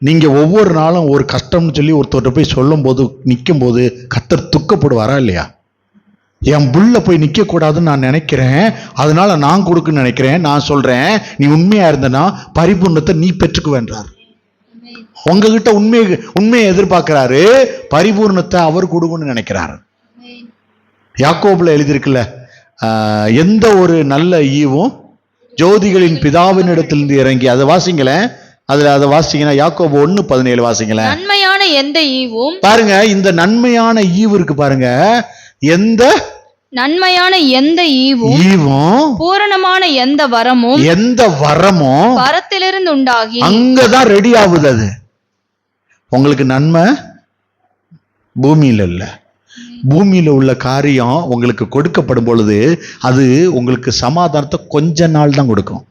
நீங்க ஒவ்வொரு நாளும் ஒரு கஷ்டம்னு சொல்லி ஒருத்தர்கிட்ட போய் சொல்லும் போது, நிற்கும் போது கர்த்தர் துக்கப்படுவாரா இல்லையா? என் புள்ள போய் நிற்க கூடாதுன்னு நான் நினைக்கிறேன், அதனால நான் கொடுக்குன்னு நினைக்கிறேன். நான் சொல்றேன், நீ உண்மையா இருந்தனா பரிபூர்ணத்தை நீ பெற்றுக்குவேன்றார். உங்ககிட்ட உண்மையை எதிர்பார்க்கிறாரு, பரிபூர்ணத்தை அவர் கொடுக்கணும்னு நினைக்கிறாரு. யாக்கோபுல எழுதியிருக்குல்ல, எந்த ஒரு நல்ல ஈவும் ஜோதிகளின் பிதாவின் இடத்திலிருந்து இறங்கி, அதை வாசிங்களேன். அதை வாசிங்கன்னா யாக்கோபு 1:17 வாசிங்களேன். நன்மையான எந்த ஈவும் பாருங்க, இந்த நன்மையான ஈவு இருக்கு பாருங்க, எந்த நன்மையான எந்த ஈவும் பூரணமான எந்த வரமும் பரத்திலிருந்து உண்டாகி அங்கதான் ரெடி ஆகுது. அது உங்களுக்கு நன்மை பூமியில இல்ல, பூமியில உள்ள காரியம் உங்களுக்கு கொடுக்கப்படும் பொழுது அது உங்களுக்கு சமாதானத்தை கொஞ்ச நாள் தான் கொடுக்கும்.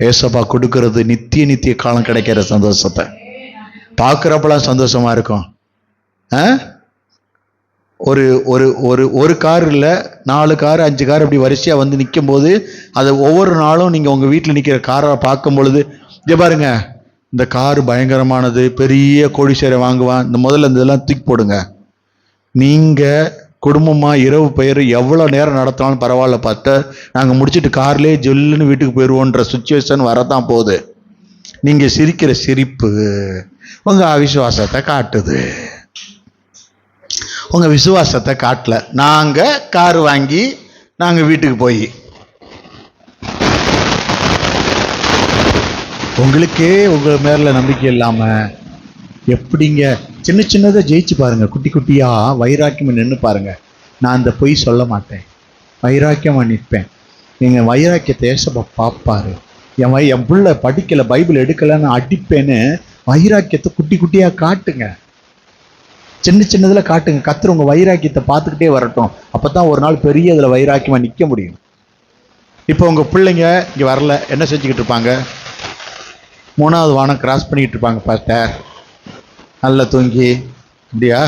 ஏசப்பா கொடுக்கிறது நித்திய காலம் கிடைக்கிற சந்தோஷத்தை பார்க்கிறப்பெல்லாம் சந்தோஷமா இருக்கும். ஒரு ஒரு ஒரு ஒரு கார் இல்லை, 4 கார் 5 கார் அப்படி வரிசையா வந்து நிற்கும் போது, அதை ஒவ்வொரு நாளும் நீங்க உங்க வீட்டில் நிற்கிற காரை பார்க்கும் பொழுது, இங்க பாருங்க, இந்த காரு பயங்கரமானது, பெரிய கோடீஸ்வரன் வாங்குவான், இந்த முதல்ல இந்த இதெல்லாம் தூக்கி போடுங்க. நீங்க குடும்பமா இரவு பெயர் எவ்வளோ நேரம் நடத்தினாலும் பரவாயில்ல, பார்த்து நாங்கள் முடிச்சுட்டு கார்லேயே ஜொல்லுன்னு வீட்டுக்கு போயிடுவோன்ற சுச்சுவேஷன் வரதான் போகுது. நீங்க சிரிக்கிற சிரிப்பு உங்க அவிசுவாசத்தை காட்டுது. உங்க விசுவாசத்தை காட்டல. நாங்க கார் வாங்கி நாங்க வீட்டுக்கு போய், உங்களுக்கே உங்க மேல நம்பிக்கை இல்லாம எப்படிங்க சின்னதை ஜெயிச்சு பாருங்க. குட்டி குட்டியா வைராக்கியம் நின்று பாருங்க. நான் அந்த பொய் சொல்ல மாட்டேன், வைராக்கியமா நிற்பேன். நீங்க வைராக்கியத்தை ஏசப்பா பார்ப்பாரு. என் புள்ள படிக்கல, பைபிள் எடுக்கலன்னு அடிப்பேன்னு வைராக்கியத்தை குட்டி குட்டியா காட்டுங்க. சின்ன சின்னதுல காட்டுங்க. கர்த்தர் உங்க வைராக்கியத்தை பார்த்துக்கிட்டே வரட்டும். அப்பதான் ஒரு நாள் பெரிய இதுல வைராக்கியமா நிக்க முடியும். இப்போ உங்க பிள்ளைங்க இங்க வரல, என்ன செஞ்சுக்கிட்டு இருப்பாங்க? 3வது வானம் கிராஸ் பண்ணிக்கிட்டு இருப்பாங்க பாஸ்டர். நல்லா தூங்கி அப்படியா?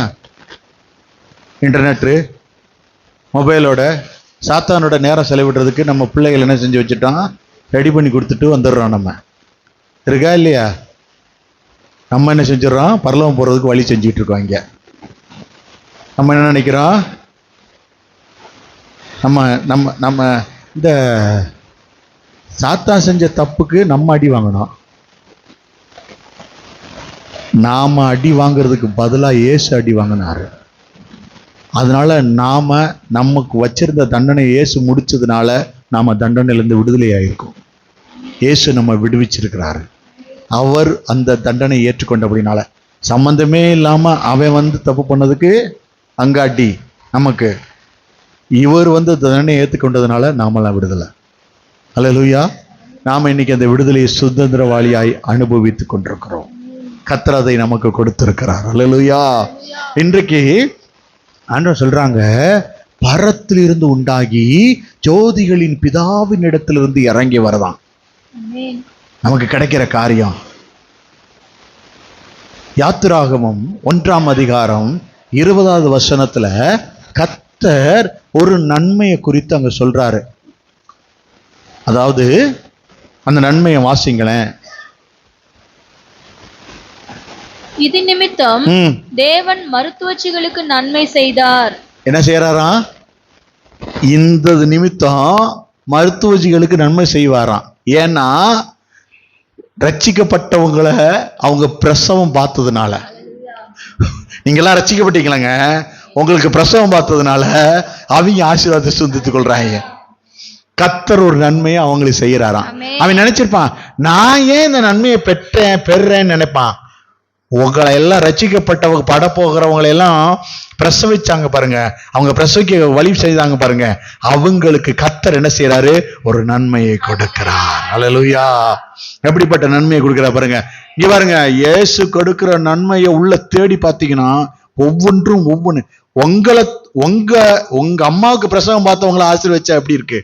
இன்டர்நெட்டு மொபைலோட சாத்தானோட நேரம் செலவிடுறதுக்கு நம்ம பிள்ளைகள் என்ன செஞ்சு வச்சுட்டோம்? ரெடி பண்ணி கொடுத்துட்டு வந்துடுறோம். நம்ம இருக்கா இல்லையா? நம்ம என்ன செஞ்சிடறோம்? பரலோகம் போகிறதுக்கு வழி செஞ்சுட்டு இருக்கோம். இங்கே நம்ம என்ன நினைக்கிறோம்? நம்ம நம்ம நம்ம இந்த சாத்தான் செஞ்ச தப்புக்கு நம்ம அடி வாங்கணும். நாம அடி வாங்குறதுக்கு பதிலாக இயேசு அடி வாங்கினாரு. அதனால நமக்கு வச்சிருந்த தண்டனை இயேசு முடிச்சதுனால நாம தண்டனையிலிருந்து விடுதலை ஆயிருக்கோம். இயேசு நம்ம விடுவிச்சிருக்கிறாரு. அவர் அந்த தண்டனை ஏற்றுக்கொண்டபடினால சம்பந்தமே இல்லாம அவன் தப்பு பண்ணதுக்கு அங்க அடி நமக்கு. இவர் தண்டனை ஏற்றுக்கொண்டதுனால நாமெல்லாம் விடுதலை. அல்லேலூயா. நாம இன்னைக்கு அந்த விடுதலையை சுதந்திரவாளியாய் அனுபவித்துக் கொண்டிருக்கிறோம். கர்த்தர் அதை நமக்கு கொடுத்திருக்கிறார். அல்லேலூயா. இன்றைக்கு ஆண்டவர் சொல்றாங்க, பரத்திலிருந்து உண்டாகி ஜோதிகளின் பிதாவின் இடத்திலிருந்து இறங்கி வரதான் நமக்கு கிடைக்கிற காரியம். யாத்திராகமம் 1ஆம் அதிகாரம் 20வது வசனத்துல கர்த்தர் ஒரு நன்மையை குறித்து அங்க சொல்றாரு. அதாவது அந்த நன்மையை வாசிங்களேன். இது நிமித்தம் தேவன் மருத்துவச்சிகளுக்கு நன்மை செய்தார். என்ன செய்யறாராம்? இந்த நிமித்தம் மருத்துவச்சிகளுக்கு நன்மை செய்வாராம். ஏன்னா ரட்சிக்கப்பட்டவங்களை அவங்க பிரசவம் பார்த்ததுனால. நீங்கெல்லாம் ரட்சிக்கப்பட்டீங்களாங்க, உங்களுக்கு பிரசவம் பார்த்ததுனால அவங்க ஆசீர்வாதத்தை சுந்தித்துக் கொள்றாங்க. கர்த்தர் ஒரு நன்மையை அவங்களுக்கு செய்யறாராம். அவன் நினைச்சிருப்பான், நான் ஏன் இந்த நன்மையை பெறேன்னு நினைப்பான். உங்களை எல்லாம் ரட்சிக்கப்பட்டவங்க பட போகிறவங்களை எல்லாம் பிரசவிச்சாங்க பாருங்க, அவங்க பிரசவிக்க வழி செய்தாங்க பாருங்க, அவங்களுக்கு கர்த்தர் என்ன செய்யறாரு? ஒரு நன்மையை கொடுக்கிறார். அல்லேலூயா. எப்படிப்பட்ட நன்மையை கொடுக்கிறார் பாருங்க. இங்க பாருங்க, இயேசு கொடுக்கிற நன்மையை உள்ள தேடி பார்த்தீங்கன்னா ஒவ்வொன்றும் ஒவ்வொன்று உங்க அம்மாவுக்கு பிரசவம் பார்த்தவங்களை ஆசீர்வதிச்சா எப்படி இருக்கு?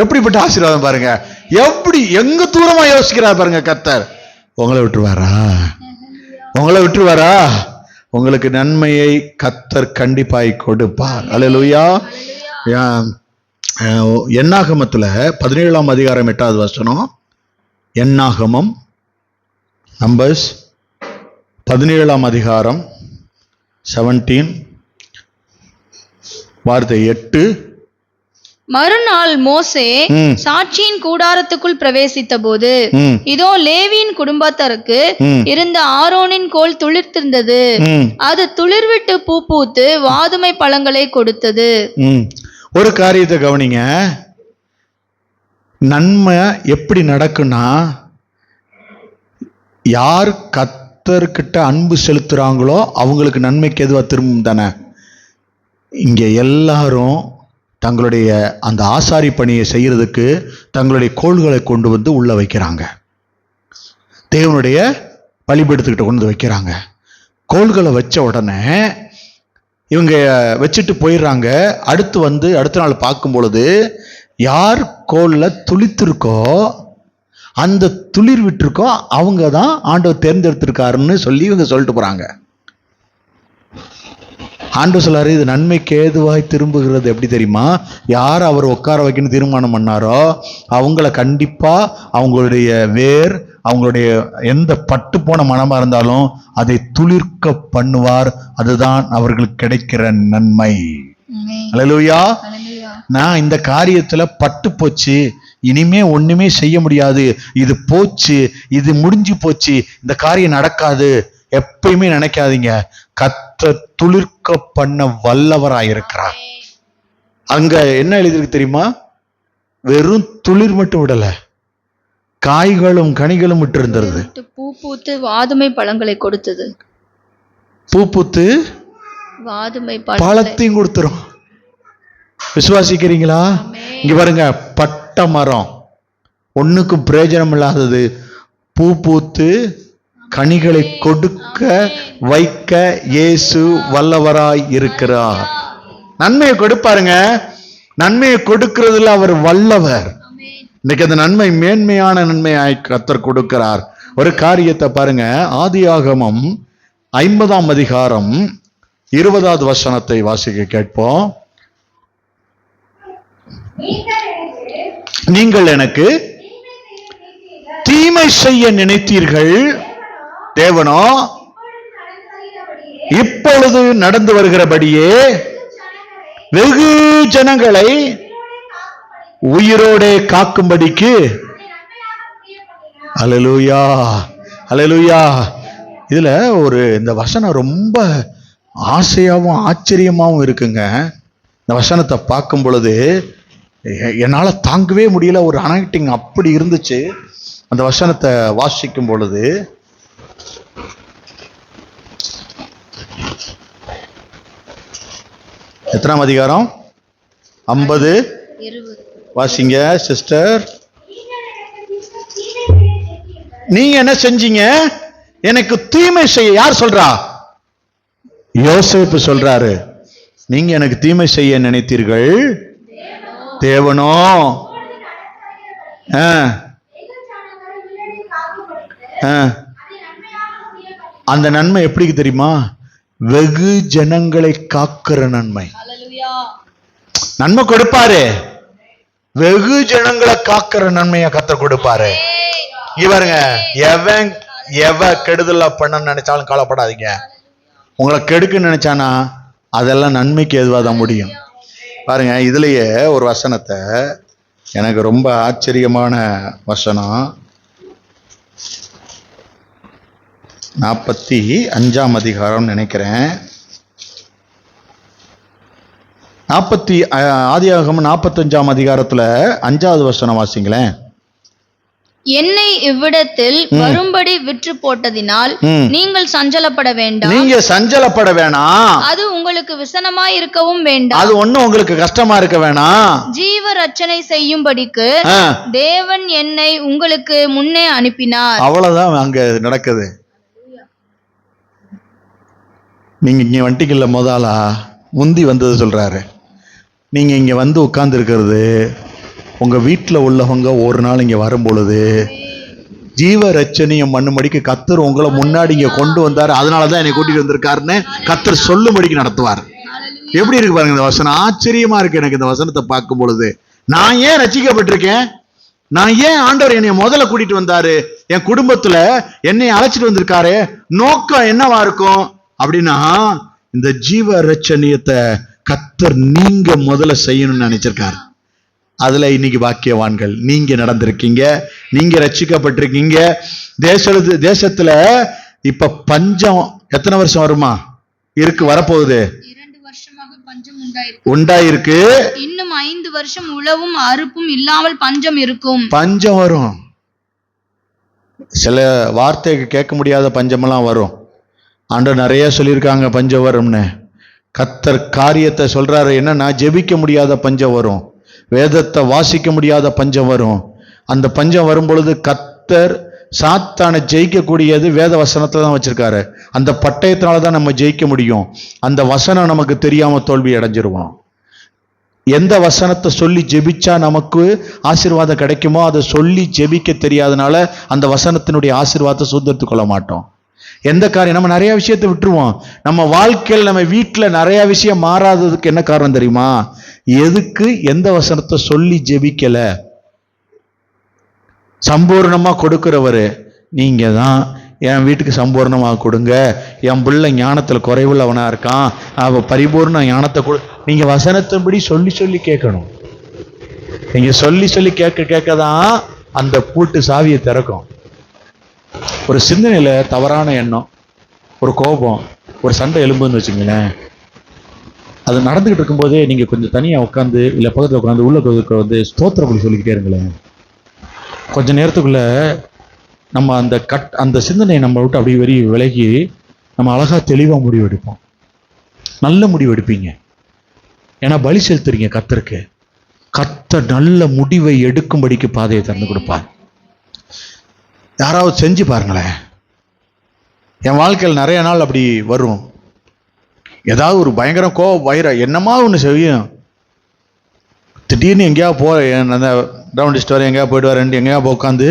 எப்படிப்பட்ட ஆசீர்வாதம் பாருங்க. எப்படி எங்க தூரமா யோசிக்கிறார் பாருங்க கர்த்தர். உங்களை விட்டுருவாரா? உங்களுக்கு நன்மையை கர்த்தர் கண்டிப்பாய் கொடுப்பார். அல்லேலூயா. என்னாகமத்துல 17ஆம் அதிகாரம் 8வது வசனம். என்னாகமம் நம்பர்ஸ் 17ஆம் அதிகாரம் 17 வார்த்தை 8. மறுநாள் மோசே சாட்சியின் கூடாரத்துக்குள் பிரவேசித்த போது இதோ லேவியின் குடும்பத்தாருக்கு இருந்த ஆரோனின் கோல் துளிர்த்திருந்தது. அது துளிர்விட்டு பூ பூத்து வாதுமை பழங்களை கொடுத்தது. ஒரு காரியத்தை கவனிங்க. நன்மை எப்படி நடக்குன்னா, யார் கர்த்தர்கிட்ட அன்பு செலுத்துறாங்களோ அவங்களுக்கு நன்மைக்கு எதுவா திரும்பும் தானே. இங்க எல்லாரும் தங்களுடைய அந்த ஆசாரி பணியை செய்யறதுக்கு தங்களுடைய கோள்களை கொண்டு உள்ள வைக்கிறாங்க. தேவனுடைய பலிபீடத்துக்கிட்ட கொண்டு வைக்கிறாங்க. கோள்களை வச்ச உடனே இவங்க வச்சுட்டு போயிடுறாங்க. அடுத்த நாள் பார்க்கும் பொழுது யார் கோல்ல துளித்திருக்கோ, அந்த துளிர் விட்டுருக்கோ, அவங்க தான் ஆண்டவர் தேர்ந்தெடுத்திருக்காருன்னு சொல்லி இவங்க சொல்லிட்டு போறாங்க. ஆண்டவர் சொல்றாரு, இது நன்மைக்கு ஏதுவாய் திரும்புகிறது. எப்படி தெரியுமா? யார் அவர் உட்கார வைக்கணும் தீர்மானம் பண்ணாரோ அவங்கள கண்டிப்பா அவங்களுடைய வேர், அவங்களுடைய எந்த பட்டு போன மனமா இருந்தாலும் அதை துளிர்க்க பண்ணுவார். அதுதான் அவர்களுக்கு கிடைக்கிற நன்மை. அல்லேலூயா. நான் இந்த காரியத்துல பட்டு போச்சு, இனிமே ஒண்ணுமே செய்ய முடியாது, இது போச்சு, இது முடிஞ்சு போச்சு, இந்த காரியம் நடக்காது, எப்பயுமே நினைக்காதீங்க. கர்த்தர் துளிர்க்க பண்ண வல்லவராயிருக்கிறார். அங்க என்ன எழுதிருக்கு தெரியுமா? வெறும் துளிர் மட்டும் விடல, காய்களும் கனிகளும் விட்டு இருந்தது. பூ பூத்து வாதுமை பழங்களை கொடுத்தது. பூ பூத்து வாதுமை பழத்தையும் கொடுத்துரும். விசுவாசிக்கிறீங்களா? இங்க பாருங்க, பட்ட மரம் ஒண்ணுக்கும் பிரயோஜனம் இல்லாதது பூ பூத்து கனிகளை கொடுக்க வைக்க இயேசு வல்லவராய் இருக்கிறார். நன்மையை கொடுப்பாருங்க. நன்மையை கொடுக்கிறதுல அவர் வல்லவர். இன்னைக்கு அந்த நன்மை மேன்மையான நன்மையாய் கர்த்தர் கொடுக்கிறார். ஒரு காரியத்தை பாருங்க, ஆதியாகமம் 50ஆம் அதிகாரம் 20வது வசனத்தை வாசிக்க கேட்போம். நீங்கள் எனக்கு தீமை செய்ய நினைத்தீர்கள், தேவனோ இப்பொழுது நடந்து வருகிறபடியே வெகு ஜனங்களை உயிரோடே காக்கும்படிக்கு. அல்லேலூயா, அல்லேலூயா. இதுல இந்த வசனம் ரொம்ப ஆசையாவும் ஆச்சரியமாவும் இருக்குங்க. இந்த வசனத்தை பார்க்கும் பொழுது என்னால தாங்கவே முடியல. ஒரு அனாயிட்டிங் அப்படி இருந்துச்சு அந்த வசனத்தை வாசிக்கும் பொழுது. எத்தனாம் அதிகாரம்? 50. வாசிங்க சிஸ்டர். நீங்க என்ன செஞ்சீங்க? எனக்கு தீமை செய்ய. யார் சொல்றா? யோசேப்பு சொல்றாரு. நீங்க எனக்கு தீமை செய்ய நினைத்தீர்கள், தேவனோ அந்த நன்மை எப்படி தெரியுமா? வெகு ஜனங்களை காக்கிற நன்மை. நன்மை கொடுப்பாரு, வெகு ஜனங்களை காக்கிற நன்மையை கர்த்தர் கொடுப்பாரு. இவருங்க எவ கெடுதல பண்ண நினைச்சாலும் கவலைப்படாதீங்க. உங்களை கெடுக்க நினைச்சானா அதெல்லாம் நன்மைக்கு எதுவாதான் முடியும். பாருங்க, இதுலயே ஒரு வசனத்தை, எனக்கு ரொம்ப ஆச்சரியமான வசனம், 45ஆம் அதிகாரம் நினைக்கிறேன். ஆதியாகமம் 45ஆம் அதிகாரத்துல 5வது வசனம் வாசிங்களேன். என்னை இவ்விடத்தில் வரும்படி விற்று போட்டதினால் நீங்கள் சஞ்சலப்பட வேண்டாம். நீங்க சஞ்சலப்பட வேணாம். அது உங்களுக்கு விசனமாய் இருக்கவும் வேண்டாம். அது ஒண்ணும் உங்களுக்கு கஷ்டமா இருக்க வேணாம். ஜீவ ரட்சனை செய்யும்படிக்கு தேவன் என்னை உங்களுக்கு முன்னே அனுப்பினார். அவ்வளவுதான் அங்க நடக்குது. நீங்க இங்க வண்டிக்கல்ல முதலா முந்தி வந்தது சொல்றாரு. நீங்க இங்க வந்து உட்கார்ந்து இருக்கிறது, உங்க வீட்டுல உள்ளவங்க ஒரு நாள் இங்க வரும் பொழுது ஜீவ ரட்சணியம் பண்ணும்படிக்கு கர்த்தர் உங்களை முன்னாடி இங்க கொண்டு வந்தாரு. அதனாலதான் என்னை கூட்டிட்டு வந்திருக்காருன்னு கர்த்தர் சொல்லும்படிக்கு நடத்துவார். எப்படி இருக்கு பாருங்க இந்த வசனம். ஆச்சரியமா இருக்கு எனக்கு இந்த வசனத்தை பார்க்கும் பொழுது. நான் ஏன் ரட்சிக்கப்பட்டிருக்கேன்? நான் ஏன் ஆண்டவர் என்னை முதல்ல கூட்டிட்டு வந்தாரு? என் குடும்பத்துல என்னை அழைச்சிட்டு வந்திருக்காரு. நோக்கம் என்னவா இருக்கும் அப்படின்னா, இந்த ஜீவ ரட்சணியத்தை கர்த்தர் நீங்க முதல்ல செய்யணும்னு நினைச்சிருக்காரு. அதுல இன்னைக்கு பாக்கியவான்கள் நீங்க நடந்திருக்கீங்க, நீங்க ரட்சிக்கப்பட்டிருக்கீங்க. தேசத்துல இப்ப பஞ்சம் எத்தனை வருஷம் வருமா இருக்கு? வரப்போகுது. 2 வருஷமாக பஞ்சம் உண்டாயிருக்கு. இன்னும் 5 வருஷம் உழவும் அறுப்பும் இல்லாமல் பஞ்சம் இருக்கும். பஞ்சம் வரும். சில வார்த்தைக்கு கேட்க முடியாத பஞ்சமெல்லாம் வரும். ஆண்டவர் நிறைய சொல்லியிருக்காங்க பஞ்சம் வரும்னு. கர்த்தர் காரியத்தை சொல்றாரு. என்னன்னா, ஜெபிக்க முடியாத பஞ்சம் வரும், வேதத்தை வாசிக்க முடியாத பஞ்சம் வரும். அந்த பஞ்சம் வரும் பொழுது கர்த்தர் சாத்தானை ஜெயிக்கக்கூடியது வேத வசனத்துல தான் வச்சிருக்காரு. அந்த பட்டயத்தினாலதான் நம்ம ஜெயிக்க முடியும். அந்த வசனம் நமக்கு தெரியாம தோல்வி அடைஞ்சிருவோம். எந்த வசனத்தை சொல்லி ஜெபிச்சா நமக்கு ஆசீர்வாதம் கிடைக்குமோ அதை சொல்லி ஜெபிக்க தெரியாதனால அந்த வசனத்தினுடைய ஆசீர்வாதத்தை சுதந்திரத்து கொள்ள மாட்டோம். எந்த காரியம் நம்ம நிறைய விஷயத்தை விட்டுருவோம். நம்ம வாழ்க்கையில் நம்ம வீட்டில் நிறைய விஷயம் மாறாததுக்கு என்ன காரணம் தெரியுமா? எதுக்கு எந்த வசனத்தை சொல்லி ஜெபிக்கல. சம்பூர்ணமா கொடுக்கிறவரு நீங்க தான். என் வீட்டுக்கு சம்பூர்ணமாக கொடுங்க, என் பிள்ளை ஞானத்துல குறைவுள்ளவனா இருக்கான், அவ பரிபூர்ண ஞானத்தை கொடு. நீங்க வசனத்தின்படி சொல்லி சொல்லி கேட்கணும். நீங்க சொல்லி சொல்லி கேட்க கேட்கதான் அந்த பூட்டு சாவியை திறக்கும். ஒரு சிந்தனையில தவறான எண்ணம், ஒரு கோபம், ஒரு சண்டை எலும்புன்னு வச்சுங்களேன், அது நடந்துகிட்டு இருக்கும்போதே நீங்க கொஞ்சம் தனியா உட்காந்து இல்ல பக்கத்துல உட்காந்து உள்ள வந்து ஸ்தோத்திர பலி சொல்லிக்கிட்டே இருங்களேன். கொஞ்ச நேரத்துக்குள்ள நம்ம அந்த சிந்தனையை நம்ம விட்டு அப்படியே விலகி நம்ம அழகா தெளிவா முடிவு எடுப்போம். நல்ல முடிவு எடுப்பீங்க. ஏன்னா பலி செலுத்துறீங்க கர்த்தருக்கு. கர்த்தர் நல்ல முடிவை எடுக்கும்படிக்கு பாதையை திறந்து கொடுப்பார். யாராவது செஞ்சு பாருங்களேன். என் வாழ்க்கையில் நிறைய நாள் அப்படி வரும். ஏதாவது ஒரு பயங்கர வைரம் என்னமா ஒன்று செய்யும். திடீர்னு எங்கேயாவது அந்த ரவுண்ட் ஸ்டோர் எங்கேயா போயிட்டு வரேன், எங்கேயா உட்காந்து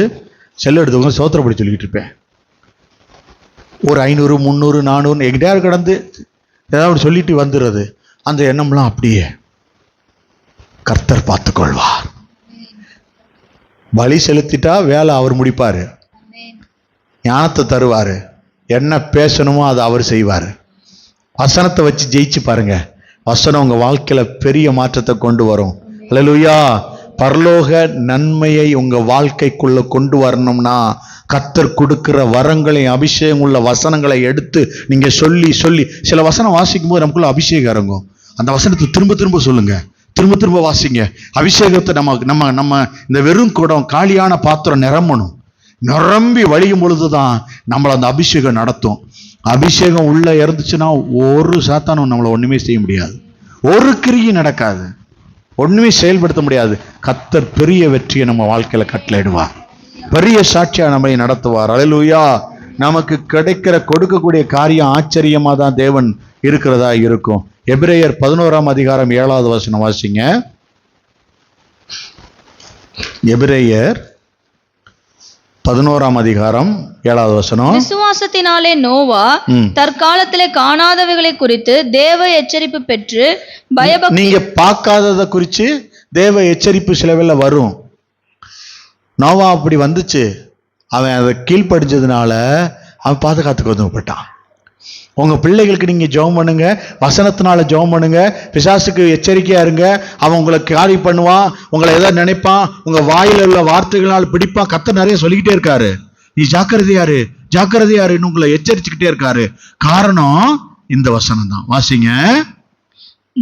செல் எடுத்துக்கோங்க சோத்திரப்படி சொல்லிக்கிட்டு இருப்பேன். ஒரு 500 300 400 எங்கிட்டயாவது கிடந்து ஏதாவது சொல்லிட்டு வந்துடுறது. அந்த எண்ணம்லாம் அப்படியே கர்த்தர் பார்த்துக்கொள்வார். வழி செலுத்திட்டா வேலை அவர் முடிப்பாரு, ஞானத்தை தருவாரு, என்ன பேசணுமோ அதை அவர் செய்வார். வசனத்தை வச்சு ஜெயிச்சு பாருங்க. வசனம் உங்க வாழ்க்கையில பெரிய மாற்றத்தை கொண்டு வரும். அல்லேலூயா. பரலோக நன்மையை உங்க வாழ்க்கைக்குள்ள கொண்டு வரணும்னா கர்த்தர் கொடுக்கிற வரங்களை, அபிஷேகம் உள்ள வசனங்களை எடுத்து நீங்க சொல்லி சொல்லி, சில வசனம் வாசிக்கும் போது நமக்குள்ள அபிஷேகம் இறங்கும். அந்த வசனத்தை திரும்ப திரும்ப சொல்லுங்க, திரும்ப திரும்ப வாசிங்க. அபிஷேகத்தை நம்ம நம்ம இந்த வெறும் குடம், காலியான பாத்திரம் நிரம்பணும். நிரம்பி வழியும் பொழுதுதான் நம்மளை அந்த அபிஷேகம் நடத்தும். அபிஷேகம் உள்ள இருந்துச்சுன்னா ஒரு சாத்தானும் நம்மளை ஒண்ணுமே செய்ய முடியாது, ஒரு கிரியும் நடக்காது, ஒண்ணுமே செயல்படுத்த முடியாது. கர்த்தர் பெரிய வெற்றியை நம்ம வாழ்க்கையில கட்டளையிடுவார், பெரிய சாட்சியா நம்மை நடத்துவார். அல்லேலூயா. நமக்கு கிடைக்கிற கொடுக்கக்கூடிய காரியம் ஆச்சரியமா தான் தேவன் இருக்கிறதா இருக்கும். எபிரேயர் 11ஆம் அதிகாரம் 7வது வசனம் வாசிங்க. எபிரேயர் 11ஆம் அதிகாரம் 7வது வசனம். விசுவாசத்தினாலே நோவா தற்காலத்திலே காணாதவைகளை குறித்து தேவ எச்சரிப்பு பெற்று பயபக்தி. நீங்க பார்க்காததை குறித்து தேவ எச்சரிப்பு சிலவேளை வரும். நோவா அப்படி வந்துச்சு. அவன் அதை கீழ்ப்படிஞ்சதுனால அவன் பாதுகாத்துக்கு வந்துப்பட்டான். உங்க பிள்ளைகளுக்கு நீங்க ஜெபம் பண்ணுங்க, வசனத்தினால ஜெபம் பண்ணுங்க. பிசாசுக்கு எச்சரிக்கையா இருங்க. அவன் உங்களை காரி பண்ணுவான், உங்களை ஏதாவது நினைப்பான், உங்க வாயில உள்ள வார்த்தைகளால் பிடிப்பான். கர்த்தர் நிறைய சொல்லிக்கிட்டே இருக்காரு, நீ ஜாக்கிரதையாரு ஜாக்கிரதையாருன்னு உங்களை எச்சரிச்சுக்கிட்டே இருக்காரு. காரணம் இந்த வசனம் தான். வாசிங்க.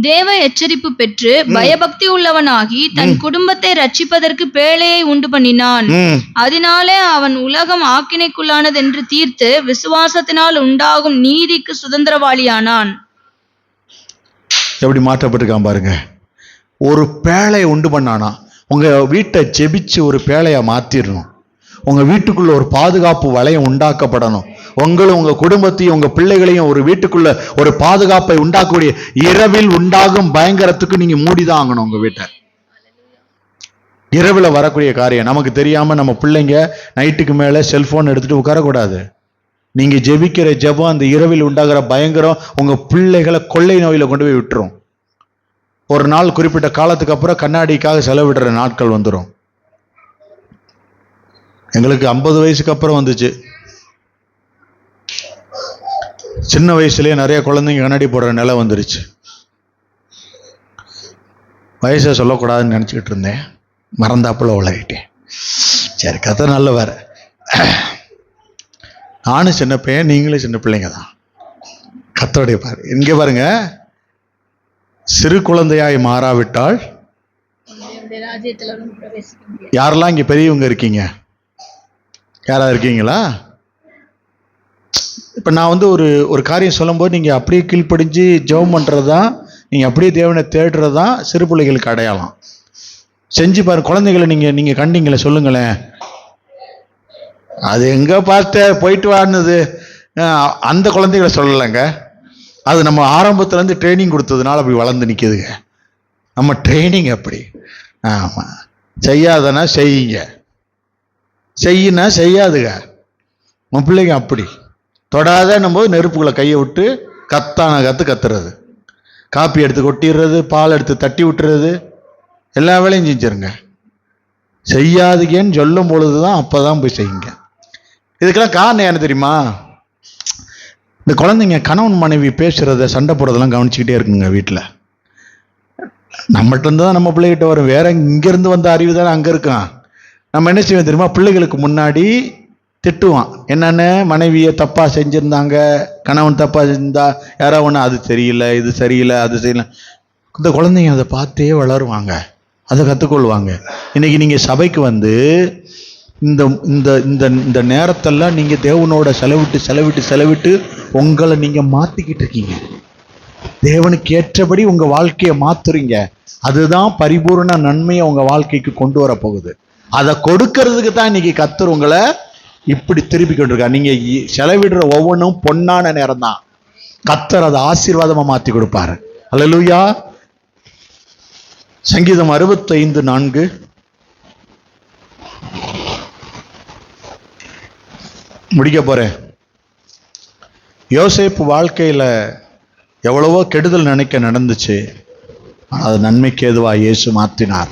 தேவ எச்சரிப்பு பெற்று பயபக்தி உள்ளவனாகி தன் குடும்பத்தை ரட்சிப்பதற்கு பேழையை உண்டு பண்ணினான். அதனாலே அவன் உலகம் ஆக்கினைக்குள்ளானது என்று தீர்த்து விசுவாசத்தினால் உண்டாகும் நீதிக்கு சுதந்திரவாளியானான். எப்படி மாற்றப்பட்டிருக்கான் பாருங்க. ஒரு பேழையை உண்டு பண்ணானா. உங்க வீட்டை ஜெபிச்சு ஒரு பேழையா மாத்திரணும். உங்க வீட்டுக்குள்ள ஒரு பாதுகாப்பு வளையம் உண்டாக்கப்படணும். உங்களும் உங்க குடும்பத்தையும் உங்க பிள்ளைகளையும் ஒரு வீட்டுக்குள்ள ஒரு பாதுகாப்பை உண்டாக்கக்கூடிய இரவில் உண்டாகும் பயங்கரத்துக்கு நீங்க மூடிதான் ஆகணும். உங்க வீட்டை இரவுல வரக்கூடிய காரியம் நமக்கு தெரியாம நம்ம பிள்ளைங்க நைட்டுக்கு மேல செல்போன் எடுத்துட்டு உட்காரக்கூடாது. நீங்க ஜெபிக்கிற ஜெபம் அந்த இரவில் உண்டாகிற பயங்கரம் உங்க பிள்ளைகளை கொள்ளை நோயில கொண்டு போய் விட்டுரும். ஒரு நாள் குறிப்பிட்ட காலத்துக்கு அப்புறம் கண்ணாடிக்காக செலவிடுற நாட்கள் வந்துடும். எங்களுக்கு 50 வயசுக்கு அப்புறம் வந்துச்சு. சின்ன வயசுலயே நிறைய குழந்தைங்க கண்ணாடி போடுற நிலை வந்துருச்சு. வயசை சொல்லக்கூடாதுன்னு நினைச்சுக்கிட்டு இருந்தேன், மறந்தாப்புல உளறிட்டேன். சரி, கதை நல்ல வேற. நானும் சின்ன பையன், நீங்களும் சின்ன பிள்ளைங்க தான். கத்தோடைய பாரு இங்கே பாருங்க. சிறு குழந்தையாய் மாறாவிட்டால் யாரெல்லாம் இங்க பெரியவங்க இருக்கீங்க? யாராவது இருக்கீங்களா? இப்ப நான் வந்து ஒரு காரியம் சொல்லும்போது நீங்க அப்படியே கீழ்ப்படிஞ்சு ஜெபம் பண்றதுதான், நீங்க அப்படியே தேவனை தேடுறதுதான் சிறு பிள்ளைகளுக்கு அடையாளம். செஞ்சு பாருங்க. குழந்தைகளை நீங்க கண்டீங்களே, சொல்லுங்களேன். அது எங்க பார்த்த போயிட்டு வானது அந்த குழந்தைகளை சொல்லலைங்க. அது நம்ம ஆரம்பத்துல இருந்து ட்ரைனிங் கொடுத்ததுனால அப்படி வளர்ந்து நிக்குதுங்க. நம்ம ட்ரைனிங் அப்படி. ஆமா, செய்யாதனா செய்யுங்க, செய்யினா செய்யாதுங்க. உன் பிள்ளைங்க அப்படி தொடாதன்னும் போது நெருப்புகளை கையை விட்டு கத்துறது, காப்பி எடுத்து கொட்டிடுறது, பால் எடுத்து தட்டி விட்டுறது, எல்லா வேலையும் செஞ்சிருங்க. செய்யாதுங்கன்னு சொல்லும் பொழுதுதான் அப்பதான் போய் செய்யுங்க. இதுக்கெல்லாம் காரணம் என்ன தெரியுமா? இந்த குழந்தைங்க கணவன் மனைவி பேசுறத, சண்டை போடுறதெல்லாம் கவனிச்சுக்கிட்டே இருக்குங்க வீட்டில். நம்மகிட்ட இருந்து தான் நம்ம பிள்ளைகிட்ட வரும். வேற இங்கிருந்து வந்த அறிவு தானே அங்கே இருக்கான். நம்ம என்ன செய்வோம் தெரியுமா? பிள்ளைகளுக்கு முன்னாடி திட்டுவான். என்னன்னு, மனைவியை தப்பா செஞ்சிருந்தாங்க, கணவன் தப்பா செஞ்சா யாரோ ஒன்று, அது தெரியல, இது சரியில்லை, அது சரியில்லை. இந்த குழந்தைங்க அதை பார்த்தே வளருவாங்க, அதை கற்றுக்கொள்வாங்க. இன்னைக்கு நீங்க சபைக்கு வந்து இந்த இந்த இந்த இந்த நேரத்தெல்லாம் நீங்க தேவனோட செலவிட்டு உங்களை நீங்க மாத்திக்கிட்டு இருக்கீங்க. தேவனுக்கு ஏற்றபடி உங்க வாழ்க்கையை மாத்துறீங்க. அதுதான் பரிபூர்ண நன்மையை உங்க வாழ்க்கைக்கு கொண்டு வர போகுது. அதை கொடுக்கறதுக்கு தான் இன்னைக்கு கர்த்தர் உங்களை இப்படி திருப்பி கொண்டிருக்கார். நீங்க செலவிடுற ஒவ்வொன்றும் பொன்னான நேரம் தான். கர்த்தர் அதை ஆசீர்வாதமா மாத்தி கொடுப்பாரு. அல்லேலூயா. சங்கீதம் 65:4. முடிக்க போறேன். யோசேப்பு வாழ்க்கையில எவ்வளவோ கெடுதல் நடந்துச்சு. அது நன்மைக்கு ஏதுவா இயேசு மாத்தினார்.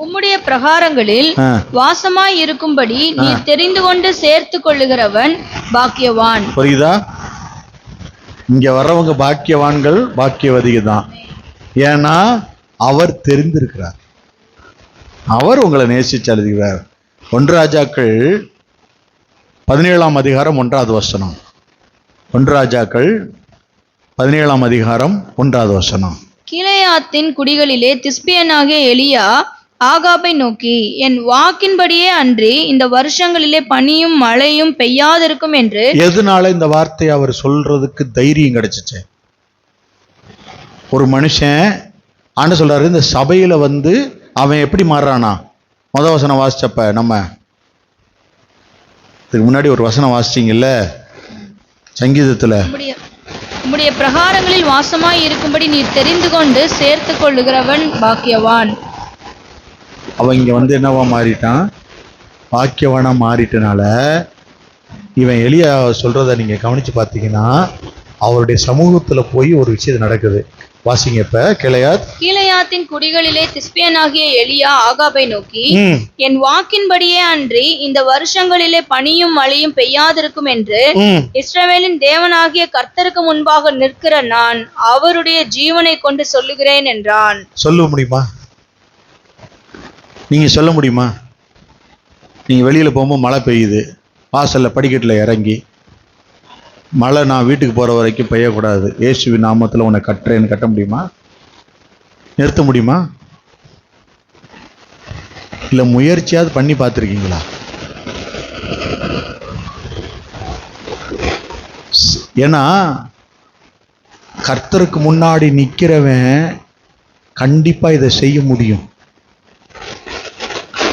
உம்முடைய பிரகாரங்களில் வாசமாய் இருக்கும்படி நீ தெரிந்து கொண்டு சேர்த்து கொள்ளுகிறவன் பாக்கியவான். புரியுதா? இங்க வர்றவங்க பாக்கியவான்கள், பாக்கியவதிகள் தான். ஏன்னா அவர் தெரிந்திருக்கிறார். அவர் உங்களை நேசிச்சு எழுதுகிறார். 1 ராஜாக்கள் 17ஆம் அதிகாரம் 1வது வசனம். 1 ராஜாக்கள் 17ஆம் அதிகாரம் 1வது வசனம். கீலேயாத்தின் குடிகளிலே திஸ்பியனாகிய எலியா ஆகாபை நோக்கி, என் வாக்கின்படியே அன்றி இந்த வருஷங்களிலே பனியும் மழையும் பெய்யாதிருக்கும் என்று. எதனால இந்த வார்த்தையை அவர் சொல்றதுக்கு தைரியம் கிடைச்சிச்சு? ஒரு மனுஷன் ஆண்டு சொல்றாரு, இந்த சபையில அவன் எப்படி மாறுறானா? முதல் வசனம் வாசிச்சப்ப நம்ம இதுக்கு முன்னாடி ஒரு வசனம் வாசிச்சிங்கல்ல சங்கீதத்துல, உம்முடைய பிரகாரங்களில் வாசமாய் இருக்கும்படி நீ தெரிந்து கொண்டு சேர்த்து கொள்ளுகிறவன் பாக்கியவான். அவன் இங்க என்னவா மாறிட்டான்? பாக்கியவானா மாறிட்டனால இவன் எலியா சொல்றத நீங்க கவனிச்சு பார்த்தீங்கன்னா, அவருடைய சமூகத்துல போய் ஒரு விஷயம் நடக்குது. வாசிங்க. இப்ப கீலேயாத்தின் குடிகளிலே திஸ்பியனாகிய எலியா ஆகாபை நோக்கி, என் வாக்கின்படியே அன்றி இந்த வருஷங்களிலே பனியும் மழையும் பெய்யாதிருக்கும் என்று இஸ்ரவேலின் தேவனாகிய கர்த்தருக்கு முன்பாக நிற்கிற நான் அவருடைய ஜீவனை கொண்டு சொல்லுகிறேன் என்றான். சொல்ல முடியுமா? நீங்க சொல்ல முடியுமா? நீங்க வெளியில போகும்போது மழை பெய்யுது, வாசல்ல படிக்கட்டுல இறங்கி, மழை நான் வீட்டுக்கு போற வரைக்கும் பெய்யக்கூடாது, இயேசுவின் நாமத்துல உன்னை கட்டுறேன்னு கட்ட முடியுமா? நிறுத்த முடியுமா? இல்ல முயற்சியாவது பண்ணி பார்த்துருக்கீங்களா? ஏன்னா கர்த்தருக்கு முன்னாடி நிக்கிறவன் கண்டிப்பா இதை செய்ய முடியும்.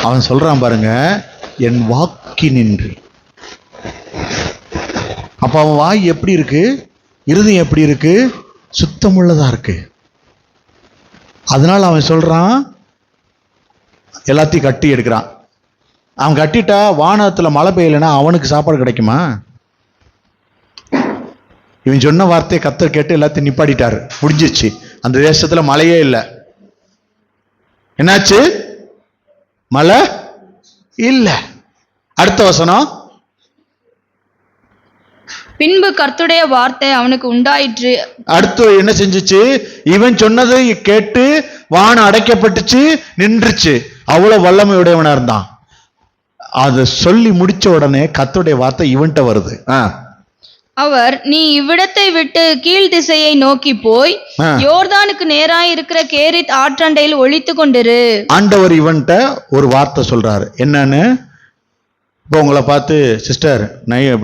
அவன் சொல்றான் பாருங்க, என் வாக்கினின்று. அப்ப அவன் வாய் எப்படி இருக்கு? இருதயம் எப்படி இருக்கு? சுத்தமுள்ளதா இருக்கு. அதனால அவன் சொல்றான், எல்லாத்தையும் கட்டி எடுக்கிறான். அவன் கட்டிட்டா வானத்துல மழை பெய்யலைன்னா அவனுக்கு சாப்பாடு கிடைக்குமா? இவன் சொன்ன வார்த்தையை கர்த்தர் கேட்டு எல்லாத்தையும் நிப்பாட்டிட்டாரு. முடிஞ்சிச்சு. அந்த தேசத்துல மழையே இல்லை. என்னாச்சு? மழை இல்ல. அடுத்த வசனம். பின்பு கர்த்தருடைய வார்த்தை அவனுக்கு உண்டாயிற்று. அடுத்து என்ன செஞ்சுச்சு? இவன் சொன்னதை கேட்டு வானம் அடைக்கப்பட்டுச்சு, நின்றுச்சு. அவ்வளவு வல்லமையுடையவனா இருந்தான். அதை சொல்லி முடிச்ச உடனே கர்த்தருடைய வார்த்தை இவன்கிட்ட வருது. அவர், நீ இவ்விடத்தை விட்டு கீழ் திசையை நோக்கி போய் யோர்தானுக்கு நேராய் இருக்கிற கேரித் ஆற்றண்டையில் ஒளித்து கொண்டிரு. ஆண்டவர் இவன்கிட்ட ஒரு வார்த்தை சொல்றாரு. என்னன்னு? இப்போ உங்களை பார்த்து, சிஸ்டர்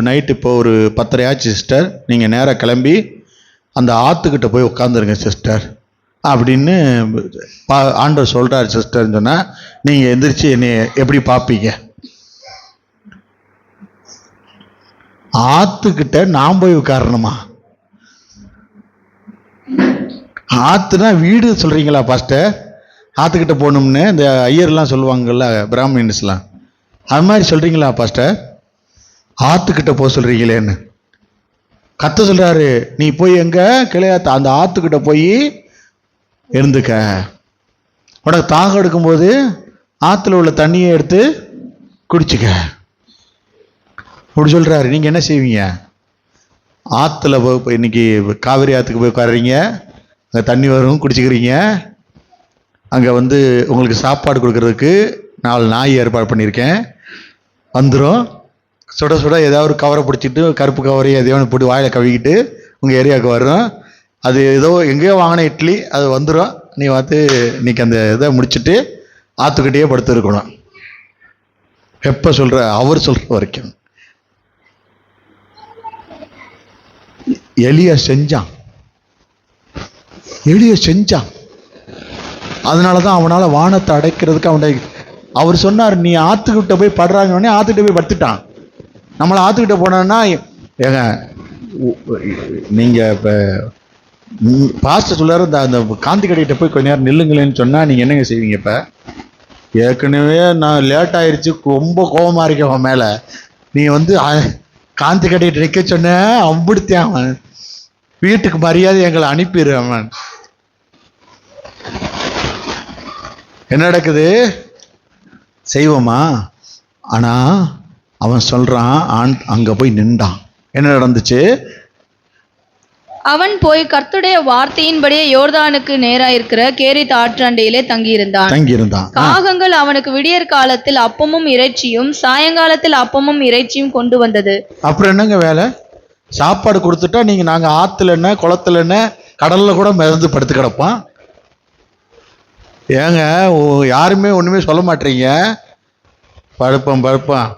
நைட்டு இப்போ ஒரு 10:30 ஆச்சு சிஸ்டர், நீங்கள் நேராக கிளம்பி அந்த ஆற்றுக்கிட்ட போய் உட்காந்துருங்க சிஸ்டர் அப்படின்னு ஆண்டவர் சொல்கிறார் சிஸ்டர்ன்னு சொன்னால், நீங்கள் எந்திரிச்சு என்னை எப்படி பார்ப்பீங்க? ஆற்றுக்கிட்ட நான் போய் உட்காரணுமா? ஆற்றுனா வீடு சொல்கிறீங்களா பாஸ்டர்? ஆற்றுக்கிட்ட போகணும்னு இந்த ஐயர்லாம் சொல்லுவாங்கள்ல, பிராமின்ஸ்லாம், அது மாதிரி சொல்றீங்களா பாஸ்டர்? ஆத்துக்கிட்ட போக சொல்றீங்களேன்னு கர்த்தர் சொல்றாரு. நீ போய் எங்க கிளையாத்த அந்த ஆத்துக்கிட்ட போய் இருந்துக்க. உனக்கு தாகம் எடுக்கும்போது ஆத்துல உள்ள தண்ணியை எடுத்து குடிச்சுக்க அப்படி சொல்றாரு. நீங்க என்ன செய்வீங்க? ஆத்துல போய் இன்னைக்கு காவிரி ஆத்துக்கு போய் உட்காடுறீங்க, அங்க தண்ணி வரும், குடிச்சுக்கிறீங்க. அங்க உங்களுக்கு சாப்பாடு கொடுக்கறதுக்கு 4 நாய் ஏற்பாடு பண்ணியிருக்கேன். வந்துடும். சுட சுட ஏதாவது ஒரு கவரை பிடிச்சிட்டு, கருப்பு கவரை எதையோ போட்டு வாயில கழுவிக்கிட்டு உங்கள் ஏரியாவுக்கு வரும். அது ஏதோ எங்கேயோ வாங்கின இட்லி, அது வந்துடும். நீ இன்னைக்கு அந்த இதை முடிச்சுட்டு ஆற்றுக்கிட்டே படுத்து இருக்கணும். எப்போ சொல்கிற? அவர் சொல்கிற வரைக்கும். எலியா செஞ்சான். அதனால தான் அவனால் வானத்தை அடைக்கிறதுக்கு அவர் சொன்னார், நீ ஆத்துக்கிட்ட போய் படுறாங்கன்னே ஆத்துக்கிட்ட போய் படுத்துட்டான். நம்மளை ஆத்துக்கிட்ட போனோன்னா, ஏங்க நீங்க இப்ப பாஸ்டர் சொல்றாரு, அந்த காந்தி கடைகிட்ட போய் கொஞ்ச நேரம் நில்லுங்களேன்னு சொன்னா நீங்க என்னங்க செய்வீங்க? இப்ப ஏற்கனவே நான் லேட் ஆயிடுச்சு, ரொம்ப கோபமா இருக்கேன் அவன் மேல, நீ வந்து காந்தி கடைகிட்ட நிற்க சொன்ன, அம்பிடுத்தேன் அவன், வீட்டுக்கு மரியாதை எங்களை அனுப்பிடு. அவன் என்ன நடக்குது? செய்வோமா? ஆனா அவன் சொல்றான், அங்க போய் நின்றான். என்ன நடந்துச்சு? அவன் போய் கர்த்தருடைய வார்த்தையின்படியே யோர்தானுக்கு நேராயிருக்கிற கேரித் ஆற்றண்டையிலே தங்கியிருந்தான். காகங்கள் அவனுக்கு விடியற் காலத்தில் அப்பமும் இறைச்சியும் சாயங்காலத்தில் அப்பமும் இறைச்சியும் கொண்டு வந்தது. அப்புறம் என்னங்க வேலை? சாப்பாடு கொடுத்துட்டா நீங்க நாங்க ஆத்துல என்ன, குளத்துல என்ன, கடல்ல கூட மிதந்து படுத்து கிடப்பான். ஏங்க யாருமே ஒண்ணுமே சொல்ல மாட்டீங்க. படுப்பான்.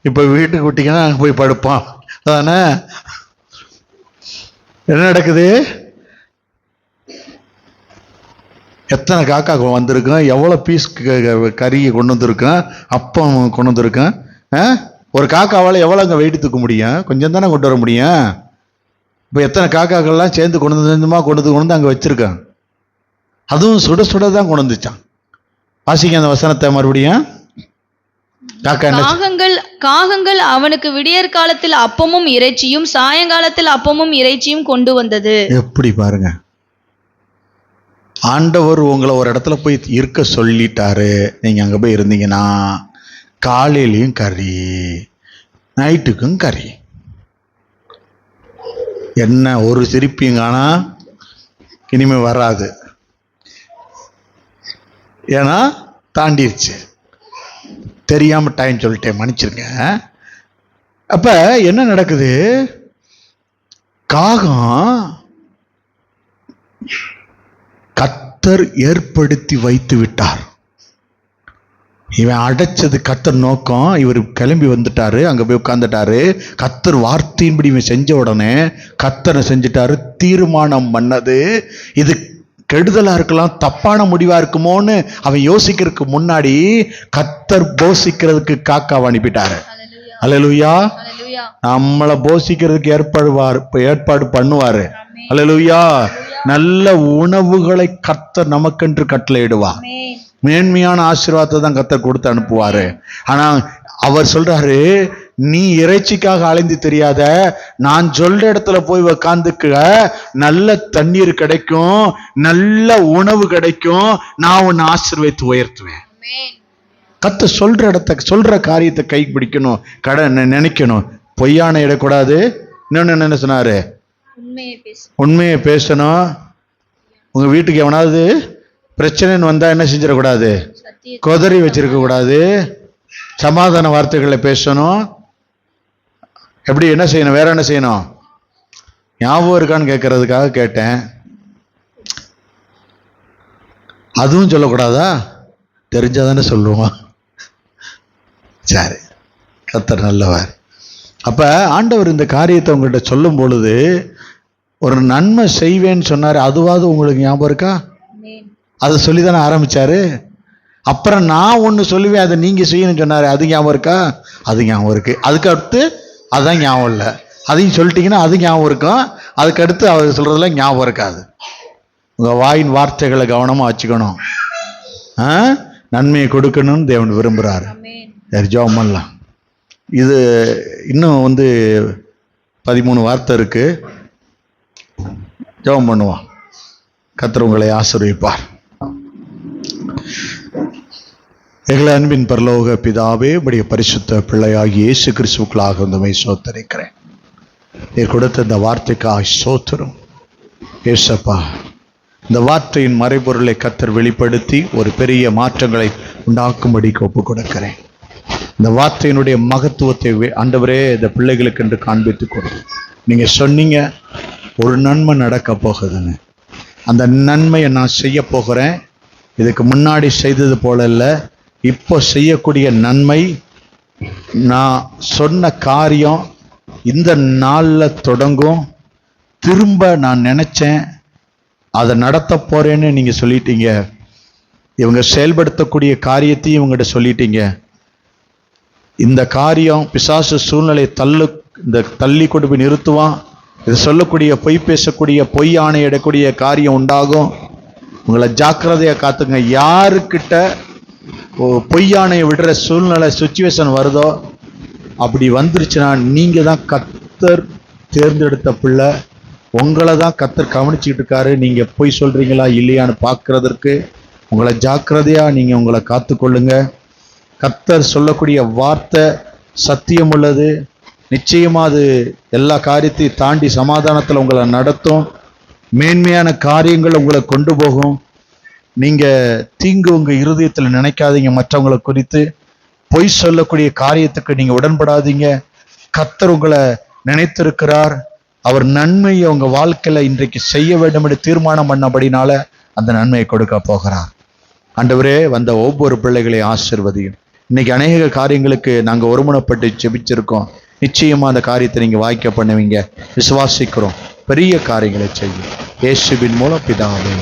இப்ப வீட்டுக்கு விட்டீங்கன்னா அங்க போய் படுப்பான். அதானே? என்ன நடக்குது? எத்தனை காக்கா வந்திருக்கேன், எவ்வளவு பீஸ் கறியை கொண்டு வந்திருக்கேன், அப்பம் கொண்டு வந்திருக்கேன். ஒரு காக்காவால் எவ்வளோ அங்கே வெயிட்டு தூக்க முடியும்? கொஞ்சம் தானே கொண்டு வர முடியும். இப்போ எத்தனை காக்காக்கள்லாம் சேர்ந்து கொண்டு வந்து அங்கே வச்சிருக்கேன். அதுவும் சுட சுட தான் கொண்டு வந்துச்சான். வாசிக்க அந்த வசனத்தை மறுபடியும். காகங்கள் அவனுக்கு விடியற் காலத்தில் அப்பமும் இறைச்சியும் சாயங்காலத்தில் அப்பமும் இறைச்சியும் கொண்டு வந்தது. எப்படி பாருங்க, ஆண்டவர் உங்களை ஒரு இடத்துல போய் இருக்க சொல்லிட்டாரு. நீங்க அங்க போய் இருந்தீங்கன்னா காலையிலையும் கறி, நைட்டுக்கும் கறி. என்ன ஒரு சிரிப்பீங்கன்னா இனிமே வராது. ஏன்னா தாண்டிருச்சு. தெரியாம டைம் சொல்லிட்டேன், மன்னிச்சிருங்க. அப்ப என்ன நடக்குது? காகம் கர்த்தர் ஏற்படுத்தி வைத்து விட்டார். இவன் அடைச்சது கர்த்தர் நோக்கம். இவர் கிளம்பி வந்துட்டாரு, அங்க போய் உட்கார்ந்துட்டாரு. கர்த்தர் வார்த்தையின்படி இவன் செஞ்ச உடனே கர்த்தரை செஞ்சுட்டாரு. தீர்மானம் பண்ணது இது கெடுதலா இருக்கலாம், தப்பான முடிவா இருக்குமோன்னு அவன் யோசிக்கிறதுக்கு முன்னாடி கர்த்தர் போஷிக்கிறதுக்கு காக்காவை அனுப்பிட்டாரு. அல்லேலூயா. நம்மளை போஷிக்கிறதுக்கு ஏற்பாடு பண்ணுவாரு. அல்லேலூயா. நல்ல உணவுகளை கர்த்தர் நமக்கென்று கட்டளையிடுவார். மேன்மையான ஆசீர்வாதத்தை தான் கர்த்தர் கொடுத்து அனுப்புவாரு. ஆனா அவர் சொல்றாரு, நீ இறைச்சிக்காக அலைந்து தெரியாத, நான் சொல்ற இடத்துல போய் உக்காந்துக்க, நல்ல தண்ணீர் கிடைக்கும், நல்ல உணவு கிடைக்கும், நான் உன்னை ஆசீர்வதித்து உயர்த்துவேன். கர்த்தர் சொல்ற இடத்த சொல்ற காரியத்தை கை பிடிக்கணும், நினைக்கணும். பொய்யான இடக்கூடாது. இன்னொன்னு என்ன சொன்னாரு? உண்மையை பேசணும். உங்க வீட்டுக்கு எவனாவது பிரச்சனைன்னு வந்தா என்ன செஞ்சிடக்கூடாது? கொதறி வச்சிருக்க கூடாது. சமாதான வார்த்தைகளை பேசணும். எப்படி என்ன செய்யணும்? வேற என்ன செய்யணும்? ஞாபகம் இருக்கான்னு கேட்கறதுக்காக கேட்டேன். அதுவும் சொல்லக்கூடாதா? தெரிஞ்சாதானே சொல்லுவோம். சரி, கர்த்தர் நல்லவர். அப்ப ஆண்டவர் இந்த காரியத்தை உங்கள்கிட்ட சொல்லும் பொழுது, ஒரு நன்மை செய்வேன்னு சொன்னாரு. அதுவாது உங்களுக்கு ஞாபகம் இருக்கா? அதை சொல்லிதானே ஆரம்பிச்சாரு. அப்புறம் நான் ஒண்ணு சொல்லுவேன், அதை நீங்க செய்யணும்னு சொன்னாரு. அது ஞாபகம் இருக்கா? அது ஞாபகம் இருக்கு. அதுக்கு அடுத்து அதான் ஞாபகம் இல்லை. அதையும் சொல்லிட்டீங்கன்னா அது ஞாபகம் இருக்கும். அதுக்கு அடுத்து அவர் சொல்றதுல ஞாபகம் இருக்காது. உங்க வாயின் வார்த்தைகளை கவனமா வச்சுக்கணும். நன்மையை கொடுக்கணும்னு தேவன் விரும்புறாரு. ஜெபம் பண்ணலாம். இது இன்னும் 13 வார்த்தை இருக்கு. ஜெபம் பண்ணுவோம். கர்த்தர் உங்களை ஆசீர்வதிப்பார். எங்களை அன்பின் பரலோக பிதாவே, உம்முடைய பரிசுத்த பிள்ளையாகிய இயேசு கிறிஸ்துவுக்குள்ளாக உம்மை ஸ்தோத்திரிக்கிறேன். நீர் கொடுத்த இந்த வார்த்தைக்காக ஸ்தோத்திரம் இயேசப்பா. இந்த வார்த்தையின் மறைபொருளை கர்த்தர் வெளிப்படுத்தி ஒரு பெரிய மாற்றங்களை உண்டாக்கும்படிக்கு ஒப்புக் கொடுக்கிறேன். இந்த வார்த்தையினுடைய மகத்துவத்தை ஆண்டவரே இந்த பிள்ளைகளுக்கு என்று காண்பித்துக் கொடு. நீங்க சொன்னீங்க ஒரு நன்மை நடக்க போகுதுன்னு. அந்த நன்மையை நான் செய்ய போகிறேன். இதுக்கு முன்னாடி செய்தது போல இல்லை, இப்போ செய்யக்கூடிய நன்மை. நான் சொன்ன காரியம் இந்த நாளில் தொடங்கும். திரும்ப நான் நினைச்சேன் அதை நடத்த போறேன்னு நீங்க சொல்லிட்டீங்க. இவங்க செயல்படுத்தக்கூடிய காரியத்தையும் இவங்ககிட்ட சொல்லிட்டீங்க. இந்த காரியம் பிசாசு சூழ்நிலை தள்ளி கொண்டு போய் நிறுத்துவான். இது சொல்லக்கூடிய பொய் பேசக்கூடிய பொய் ஆணையிடக்கூடிய காரியம் உண்டாகும். உங்களை ஜாக்கிரதையா காத்துங்க. யாருக்கிட்ட பொய்யானையை விடுற சூழ்நிலை சுச்சுவேஷன் வருதோ, அப்படி வந்துருச்சுன்னா நீங்க தான் கர்த்தர் தேர்ந்தெடுத்த பிள்ளை. உங்களை தான் கர்த்தர் கவனிச்சுக்கிட்டு இருக்காரு. நீங்க பொய் சொல்றீங்களா இல்லையான்னு பார்க்கறதற்கு உங்களை ஜாக்கிரதையா நீங்க உங்களை காத்துக்கொள்ளுங்க. கர்த்தர் சொல்லக்கூடிய வார்த்தை சத்தியம் உள்ளது. நிச்சயமா அது எல்லா காரியத்தையும் தாண்டி சமாதானத்தில் உங்களை நடத்தும். மேன்மையான காரியங்கள் உங்களை கொண்டு போகும். நீங்க தீங்கு உங்க இருதயத்தில் நினைக்காதீங்க. மற்றவங்களை குறித்து பொய் சொல்லக்கூடிய காரியத்துக்கு நீங்க உடன்படாதீங்க. கர்த்தர் உங்களை நினைத்திருக்கிறார். அவர் நன்மையை உங்க வாழ்க்கையில இன்றைக்கு செய்ய வேண்டும் என்று தீர்மானம் பண்ணபடினால அந்த நன்மையை கொடுக்க போகிறார். ஆண்டவரே, வந்த ஒவ்வொரு பிள்ளைகளையும் ஆசீர்வதியும். இன்னைக்கு அநேக காரியங்களுக்கு நாங்க ஒருமனப்பட்டு ஜெபிச்சிருக்கோம். நிச்சயமா அந்த காரியத்தை நீங்க வாய்க்க பண்ணுவீங்க. விசுவாசிக்கிறோம். பெரிய காரியங்களை செய்யும். இயேசுவின் மூலம் பிதாவே.